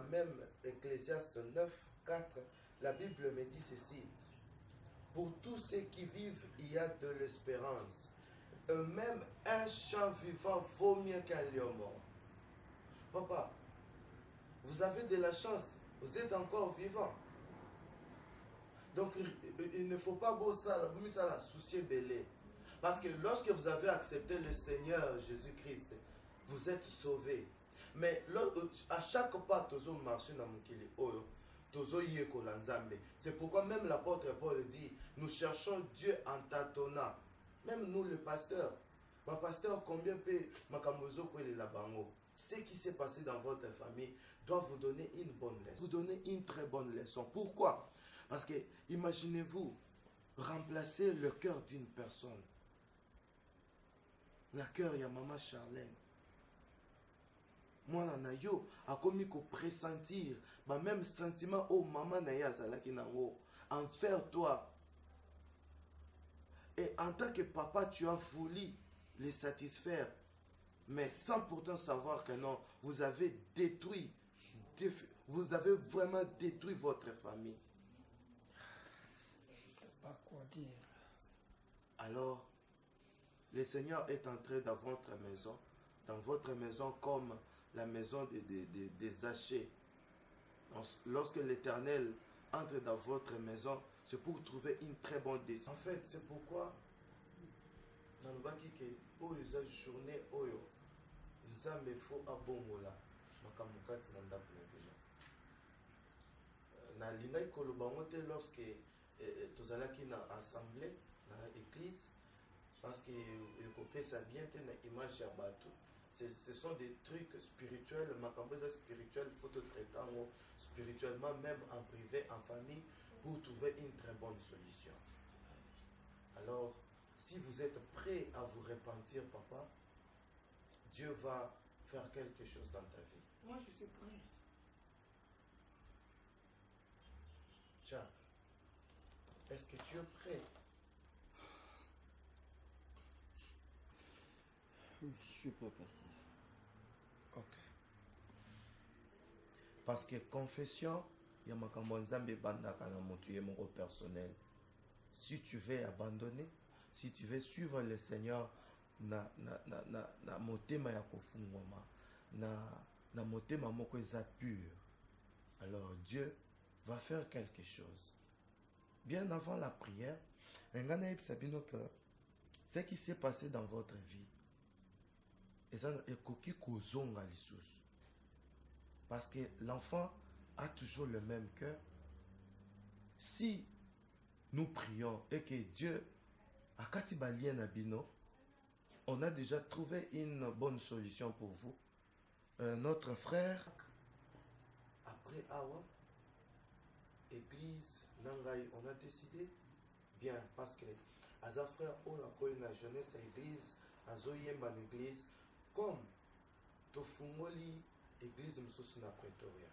même Ecclésiaste 9:4, la Bible me dit ceci. Pour tous ceux qui vivent, il y a de l'espérance. Même un champ vivant vaut mieux qu'un lion mort. Papa, vous avez de la chance. Vous êtes encore vivant. Donc, il ne faut pas vous la soucier belé. Parce que lorsque vous avez accepté le Seigneur Jésus-Christ, vous êtes sauvé. Mais à chaque pas, vous marchez dans mon kili. C'est pourquoi même l'apôtre Paul dit, nous cherchons Dieu en tâtonnant. Même nous, le pasteur. Ma pasteur, combien peut Makamozo la bango? Ce qui s'est passé dans votre famille doit vous donner une bonne leçon. Vous donner une très bonne leçon. Pourquoi? Parce que, imaginez-vous, remplacer le cœur d'une personne. Le cœur, il y a Maman Charlène. Moi, yo a commis qu'au pressentir, bah même sentiment au maman naya zalaki nango, en faire toi. Et en tant que papa, tu as voulu les satisfaire, mais sans pourtant savoir que non, vous avez détruit, vous avez vraiment détruit votre famille. Je ne sais pas quoi dire. Alors, le Seigneur est entré dans votre maison comme la maison des hachés. Lorsque l'Éternel entre dans votre maison, c'est pour trouver une très bonne décision. En fait, c'est pourquoi dans le baki que pour une journée oyo nous avons faut abongola makamukati nanda plein na linga ikoloba ngote lorsque tozalaki na assemblée na église parce que écouter ça bien na image ya bato. Ce sont des trucs spirituels, makamboza spirituel, il faut te traiter spirituellement, même en privé, en famille, pour trouver une très bonne solution. Alors, si vous êtes prêt à vous repentir, papa, Dieu va faire quelque chose dans ta vie. Moi, je suis prêt. Tiens, est-ce que tu es prêt? Je suis pas passé. Ok. Parce que confession, il y a makambo nzambe bandaka na motu ye moko personnel. Si tu veux abandonner, si tu veux suivre le Seigneur na motema ya kofungwama, na motema moko eza pur, alors Dieu va faire quelque chose. Bien avant la prière, ngana yebisabino que ce qui s'est passé dans votre vie, parce que l'enfant a toujours le même cœur. Si nous prions et que Dieu a katibalien abino, on a déjà trouvé une bonne solution pour vous. Notre frère, après Awa, église Nangai, on a décidé bien parce que Aza frère on a connu la jeunesse à l'église, Azoyemba l'église. Comme tofungoli église msusu na Pretoria.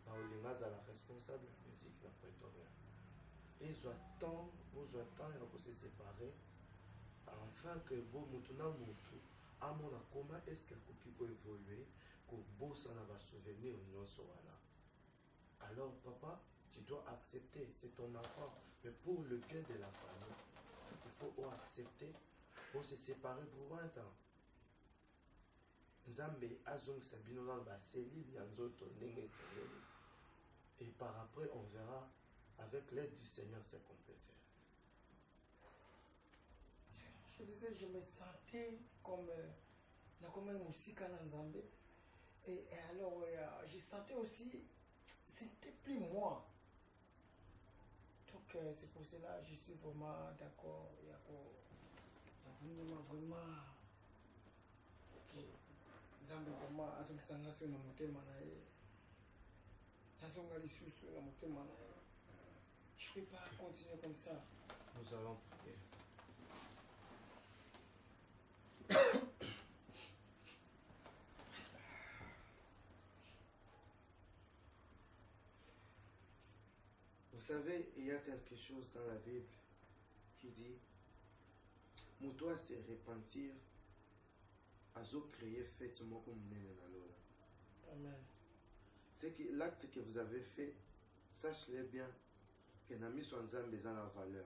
Na olingaza la responsable de musique na Pretoria. Et j'attends et on se séparer afin que bon mutuna mutu amona comment est-ce que kokiko évoluer kobosa na souvenir nyonso wana. Alors papa, tu dois accepter, c'est ton enfant, mais pour le bien de la famille, il faut accepter pour se séparer pour un temps. Nzambe azong sabino na ba selili ya nzoto ndenge selili. Et par après on verra avec l'aide du Seigneur ce qu'on peut faire. Je disais, je me sentais comme un musique en Nzambe. Et alors, je sentais aussi, c'était plus moi. Donc, c'est pour cela que je suis vraiment d'accord. Il y a vraiment. Nzambe vraiment, azokisanga sur na motema na ye. Nazonga lisusu na motema na ye. Je ne peux pas continuer comme ça. Nous allons prier. Vous savez, il y a quelque chose dans la Bible qui dit Moutoua se repentir, azo créer fête moko munene na lola. Amen. C'est que l'acte que vous avez fait, sachez-le bien que Nami Swanzam a la valeur.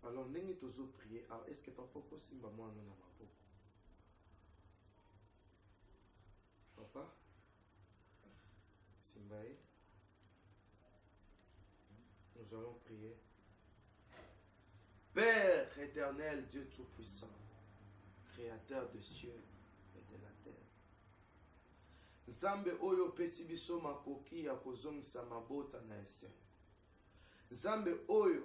Alors, n'est-ce pas prier? Alors, est-ce que papa peut simba moi non na maboko? Papa, simbae, nous allons prier. Père éternel, Dieu tout-puissant, créateur des cieux et de la terre. Nzambe oyo pesi biso makoki ya kozongisa mabota na ese. Nzambe oyo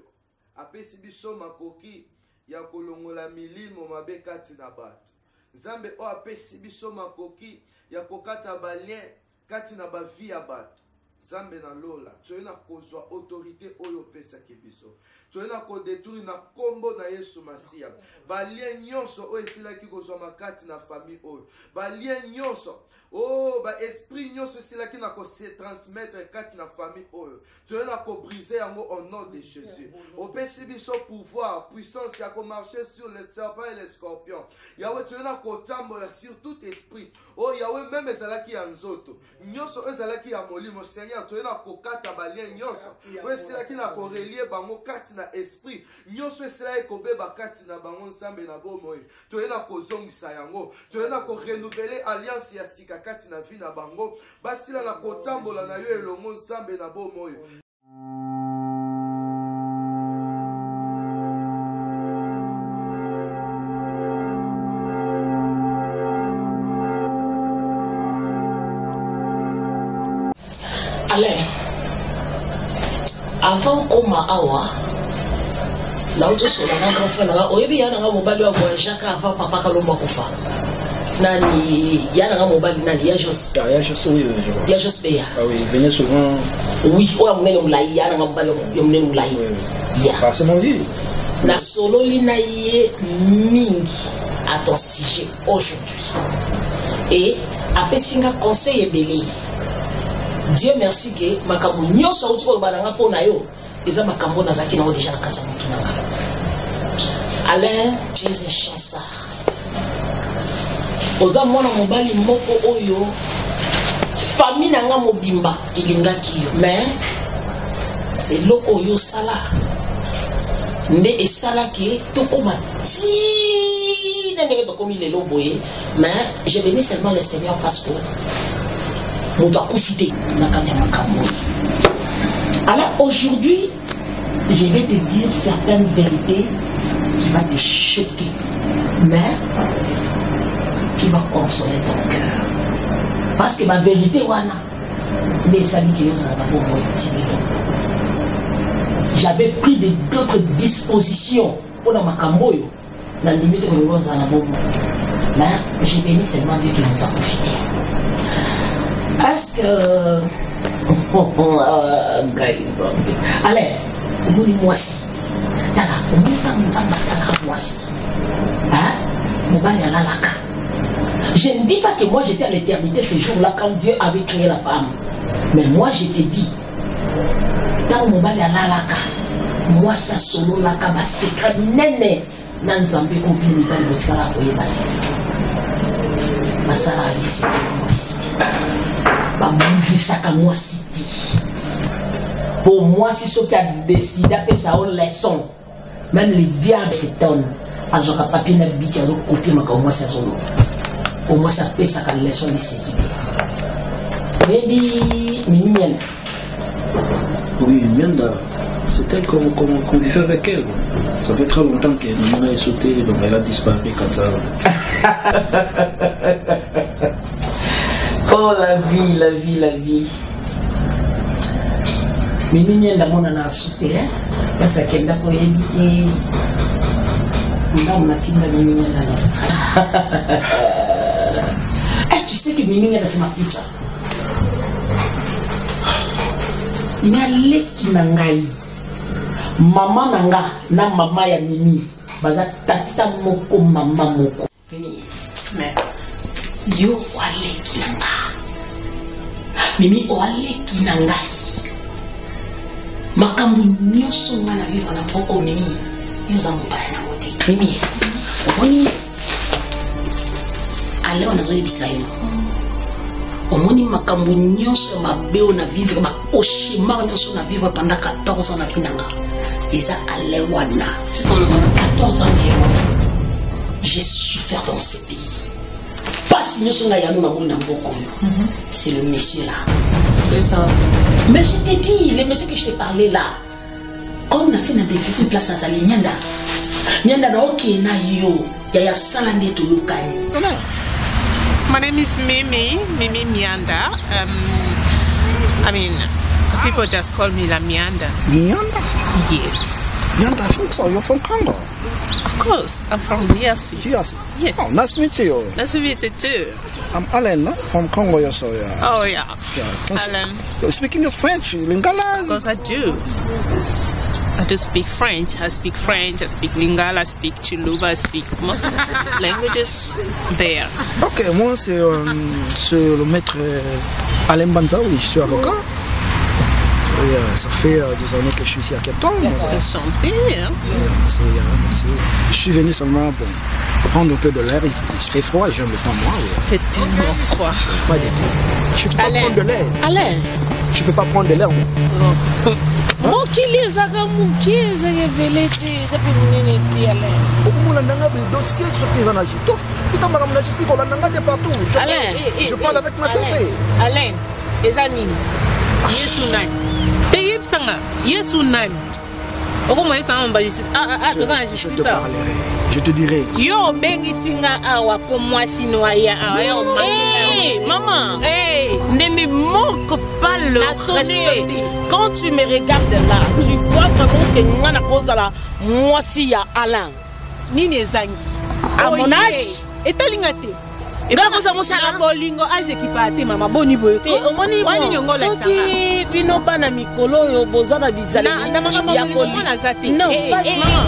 apesi biso makoki ya kolongola milimo mabe kati na bato. Nzambe oyo apesi biso makoki ya kokata balien kati na bavi ya bato. Nzambe na lola, toyena kozwa autorité oyo pesaki biso. Toyena kodetruire na kombo na Yesu Masiya. Balien nyonso oyo esilaki kozwa makati na famille oyo. Balien nyonso, oh, ba esprit nyonso esilaki na ko se transmettre kati na famille oyo. Toyena ko briser yango au nom de Jésus. Opesi biso pouvoir, puissance ya ko marcher sur les serpents et les scorpions. Yahweh toyena ko tambola sur tout esprit. Oh Yahweh même ezalaki ya nzoto. Nyonso ezalaki ya molimo Seigneur. Toyena kokata balien nyonso wesilaki na korelie bango kati na esprit nyonso esilaki kobeba kati na bango nzambe na bomoi toyena kozongisa yango toyena ko renouveler alliance ya sika kati na vie na bango basila na kotambola na yo elongo nzambe na bomoi. Avant koma awa la autre sur la grand frère na oyebi yana nga mobali wa voyage avant papa kalomba kufa nani yana nga mobali nani ya Jos oui ya Jos Beya ah oui il venait souvent oui oya munene mulai yana nga mobali ya munene mulai ya forcément oui na solo lina ye mingi à ton sujet aujourd'hui et apesinga conseil ebele. Dieu merci que makambo nyonso auti ko bananga pona yo eza makambo nazaki na déjà na kata mutu nanga. Alain, tu es un chancard. Oza mwana mobali moko oyo famille nanga mobimba ilingaki yo mais eloko oyo sala nde esalaki tokoma ti ndenge tokomi lelo boye mais je bénis seulement le Seigneur parce que alors aujourd'hui, je vais te dire certaines vérités qui vont te choquer, mais qui vont consoler ton cœur. Parce que ma vérité, j'avais pris d'autres dispositions pour ma camboyo, la limite de mais j'ai béni seulement Dieu qui m'a profité. Est-ce que... allez, moi aussi. Je ne dis pas que moi j'étais à l'éternité ce jour-là quand Dieu avait créé la femme. Mais moi je te dis, dans mon bal moi ça solo la kaba secret nene nan zambi ko bi ni bal botikala ko yeba. basala ici mwasi babungisaka mwasi ti pour moi si ce qui a décidé à ça une leçon même le diable s'étonne à ce papier n'a dit qu'il a copié ma comme moi c'est son pour moi ça fait ça comme leçon de sécurité baby Mimi oui Mianda c'est elle qu'on vivait avec elle. Ça fait très longtemps qu'elle m'a sauté, donc elle a disparu comme ça. Oh la vie, la vie, la vie. Mimi Mianda mona na sauté, hein? Parce qu'elle n'a pas évité. On a tiré Mimi Mianda dans sa Est-ce que tu sais que Mimi Mianda c'est ma petite soeur? Il y a l'équipe nangai. Maman nanga na mama ya Mimi baza tata moko mama moko Mimi mais yo wale kinanga Mimi wale kinanga makambu nyoso ngana biwa na moko Mimi yoza mbaya na mote Mimi omoni ale ona zo yebisa yo omoni makambu nyoso mabeo na vivre ma cauchemar nyoso na vivre pendant 14 ans na kinanga. Et ça, à l'Ewana, 14 ans environ, j'ai souffert dans ce pays. Pas si nous sommes là, c'est le monsieur là. C'est ça. Mais je t'ai dit, le monsieur que je t'ai parlé là, comme on a fait une place à Zali, Mianda na ok na yo, ya salande to lukani. My name is Mimi Mianda. I mean, people just call me La Mianda. Mianda? Yes. Mianda, I think so. You're from Congo? Of course. I'm from DRC. DRC? Yes. Oh, nice to meet you. Nice to meet you too. I'm Alain, no? From Congo, yes, so yeah. Oh, yeah. Alan. You're speaking your French, Lingala? Of course I do. I do speak French. I speak Lingala, I speak Chiluba, I speak most of the languages there. Ok, moi c'est le maître Alain Banza, oui, je suis avocat. Et, ça fait 2 années que je suis ici à Cape Town. Enchanté. Merci. Je suis venu seulement pour prendre un peu de l'air. Il fait froid et j'aime le froid moi. Il fait tellement froid. Pas du tout. Je peux pas prendre de l'air. Alain. Je peux pas prendre de l'air. Mokili zaka mukiza yebelete zapineneti Alain. Okumula nanga be dossier sur tes anaji. Donc tout en maramna ici qu'on nanga de partout. Je parle avec ma fiancée. Alain, ezani. Yesu nani? Teyib sanga. Yesu nani? Okomoye sanga mbajisi. Je te parlerai. Je te dirai. Yo bengi singa awa pour moi sino aya awa. Maman. Hey, ne me manque pas le respect. Quand tu me regardes là, tu vois vraiment que ngana cause la moi si ya Alain. Nini ezangi. À mon âge, etalingate. Et pas comme ça mon sala bolingo âge qui parti mama boni boyote. Omoni bon. Soki bino bana mikolo yo bozana bizala. Na mama ya kona zate. Non, pas maman.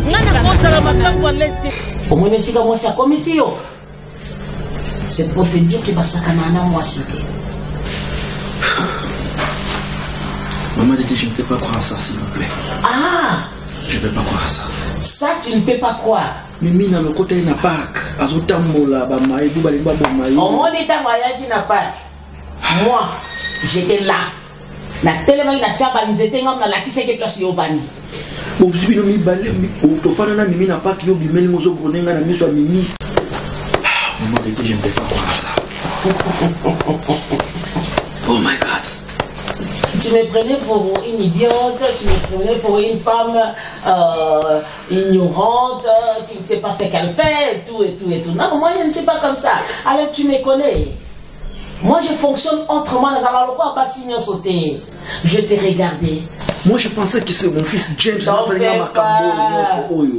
Ngana cause la makambo lete. Omoni sika moi sa commission. C'est pour te dire que Basakanana moi cité. Maman dit je ne peux pas croire ça s'il vous plaît. Ah, je ne peux pas croire ça. Ça tu ne peux pas croire. Mimi na lokote na park azotambola ba maibu balimba ba maibu. On dit ta voyage na park. Moi, j'étais là. Na tellement na saba nzete ngam na lakise ke place yo vani. Bo bibi no mi balé to fana na Mimi na park yo bimeli mozo bonenga na miso Mimi. Maman dit je ne peux pas croire ça. Oh my God. Tu me prenais pour une idiote, tu me prenais pour une femme ignorante, qui ne sait pas ce qu'elle fait, et tout. Non, moi je ne suis pas comme ça. Alors tu me connais. Moi je fonctionne autrement. Je t'ai regardé. Moi je pensais que c'est mon fils James.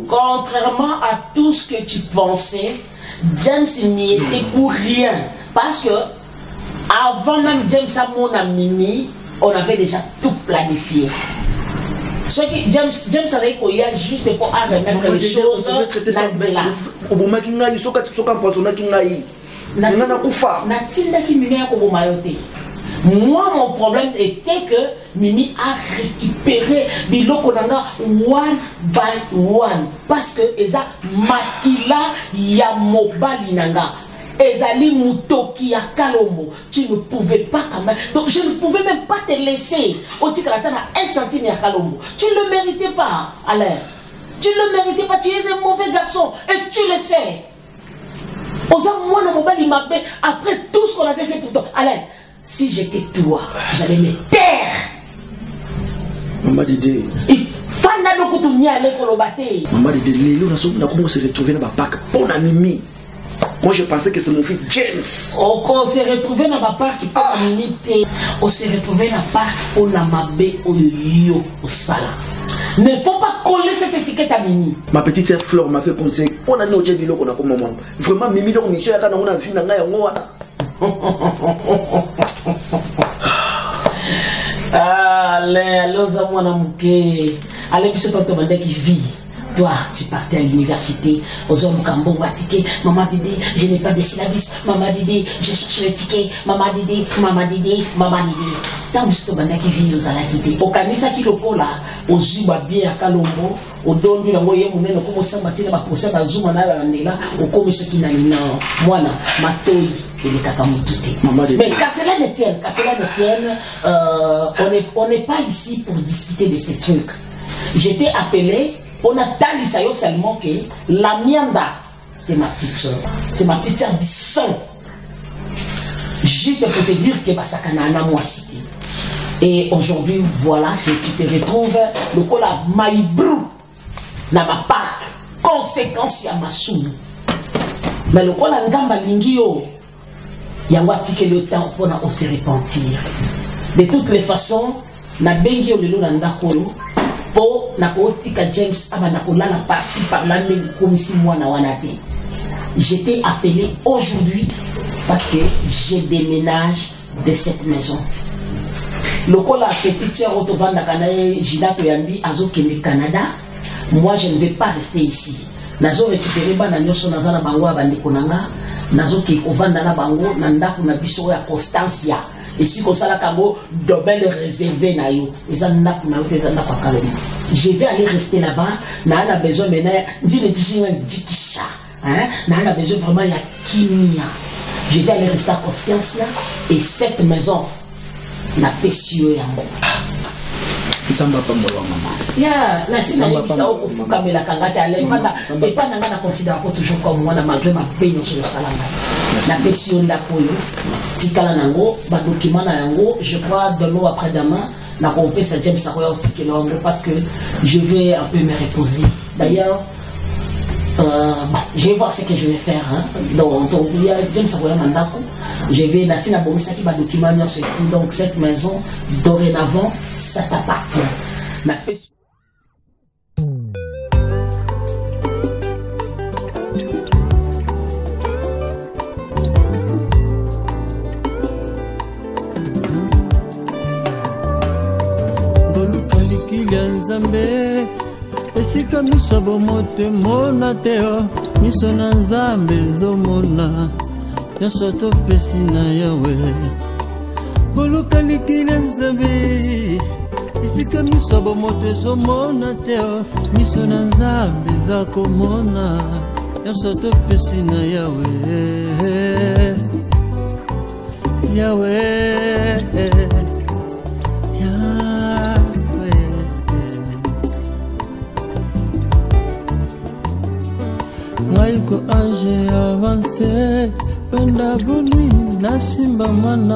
Contrairement à tout ce que tu pensais, James n'y était pour rien. Parce que avant même James à mon ami, on avait déjà tout planifié. Ce qui James avait qu'il y a juste pour remettre les choses dans moi, mon problème était que Mimi a récupéré Biloko Nanga one by one. Parce que Eza Makila Yamobali Nanga. Ezali Mutoki à Kalombo, tu ne pouvais pas quand même. Donc je ne pouvais même pas te laisser au titre à 1 centime à Kalombo. Tu ne le méritais pas, Alain. Tu ne le méritais pas, tu es un mauvais garçon et tu le sais. Après tout ce qu'on avait fait pour toi, Alain, si j'étais toi, j'allais me taire. Maman Dédé. Maman Dédé, Léo, on a commencé à se retrouver dans ma parc pour la Mimi. Moi je pensais que c'est mon fils James. On s'est retrouvé dans ma parc pour la Mimi. On s'est retrouvé dans ma parc pour la Mabé au Yo au Sala. Ne faut pas coller cette étiquette à Mimi. Ma petite sœur Flore m'a fait conseil. On a nos djebilo qu'on a comme maman. Vraiment Mimi donc mission ya kana on a vu na ngai ngo wana. Allez, l'osa mwana muke. Allez biso to demande qui vit. Toi, tu partais à l'université, aux hommes Cambo, ticket, maman Dédé, je n'ai pas de syllabus, maman Dédé, je cherche le ticket, maman Dédé, maman Dédé, maman Dédé. Tant que tu qui vit aux Alakité. Au Kanisa qui le cola, au Zuba bien à Kalombo, au don du Lamoye, on a commencé à mater ma procès à Zuma, au commissaire qui n'a ni non, moi, ma toy, et les cacamoutoutés. Mais qu'à cela ne tienne, on n'est pas ici pour discuter de ces trucs. J'étais appelé. On a talissé seulement que la mianda, c'est ma petite soeur. C'est ma petite soeur du sang. Juste pour te dire que Basakana n'a moi cité. Et aujourd'hui, voilà que tu te retrouves le cola maïbrou dans ma parc. Conséquence à ma soumi. Mais le cola nzamba lingio, yawati le temps pour on se repentir. De toutes les façons, na bengi o lelo na ndakolo. James j'étais appelé aujourd'hui parce que je déménage de cette maison. Le cola petit cher Autovanda Kanae Gina Toyambi Azo Kemi Canada. Moi je ne vais pas rester ici. Nazo récupérer bana nyoso nazana bango abandi konanga. Nazo ki ovanda na bango nanda kuna biso ya Constancia. Et si comme ça, domaine réservé na yo, je vais aller rester là-bas. Na a besoin maintenant, na besoin vraiment il y a kimia. Je vais aller rester à Constance et cette maison na pesio yango. Samba pas moi maman. Ya, na si na yebisa o kofuka mela kangata ale fanda et pas nanga na considère toujours comme moi na malgré ma peine sur le salama. La pession de la polo, tikala nango, ba document na yango, je crois demain après demain, na compé ça James Saroya tikela nango parce que je vais un peu me reposer. D'ailleurs, je vais voir ce que je vais faire. Hein. Donc, il y a James Saroya mandako, je vais na sina bomisa ki ba document sur tout. Donc cette maison dorénavant, ça t'appartient. La pession Nzambe esika miso bomote mona teo miso na Nzambe zomona nyonso topesi na Yawe boluka likile Nzambe esika miso bomote zomona teo miso na Nzambe zakomona nyonso topesi na Yawe Yawe Maiko age avancé, penda boni na simba mana.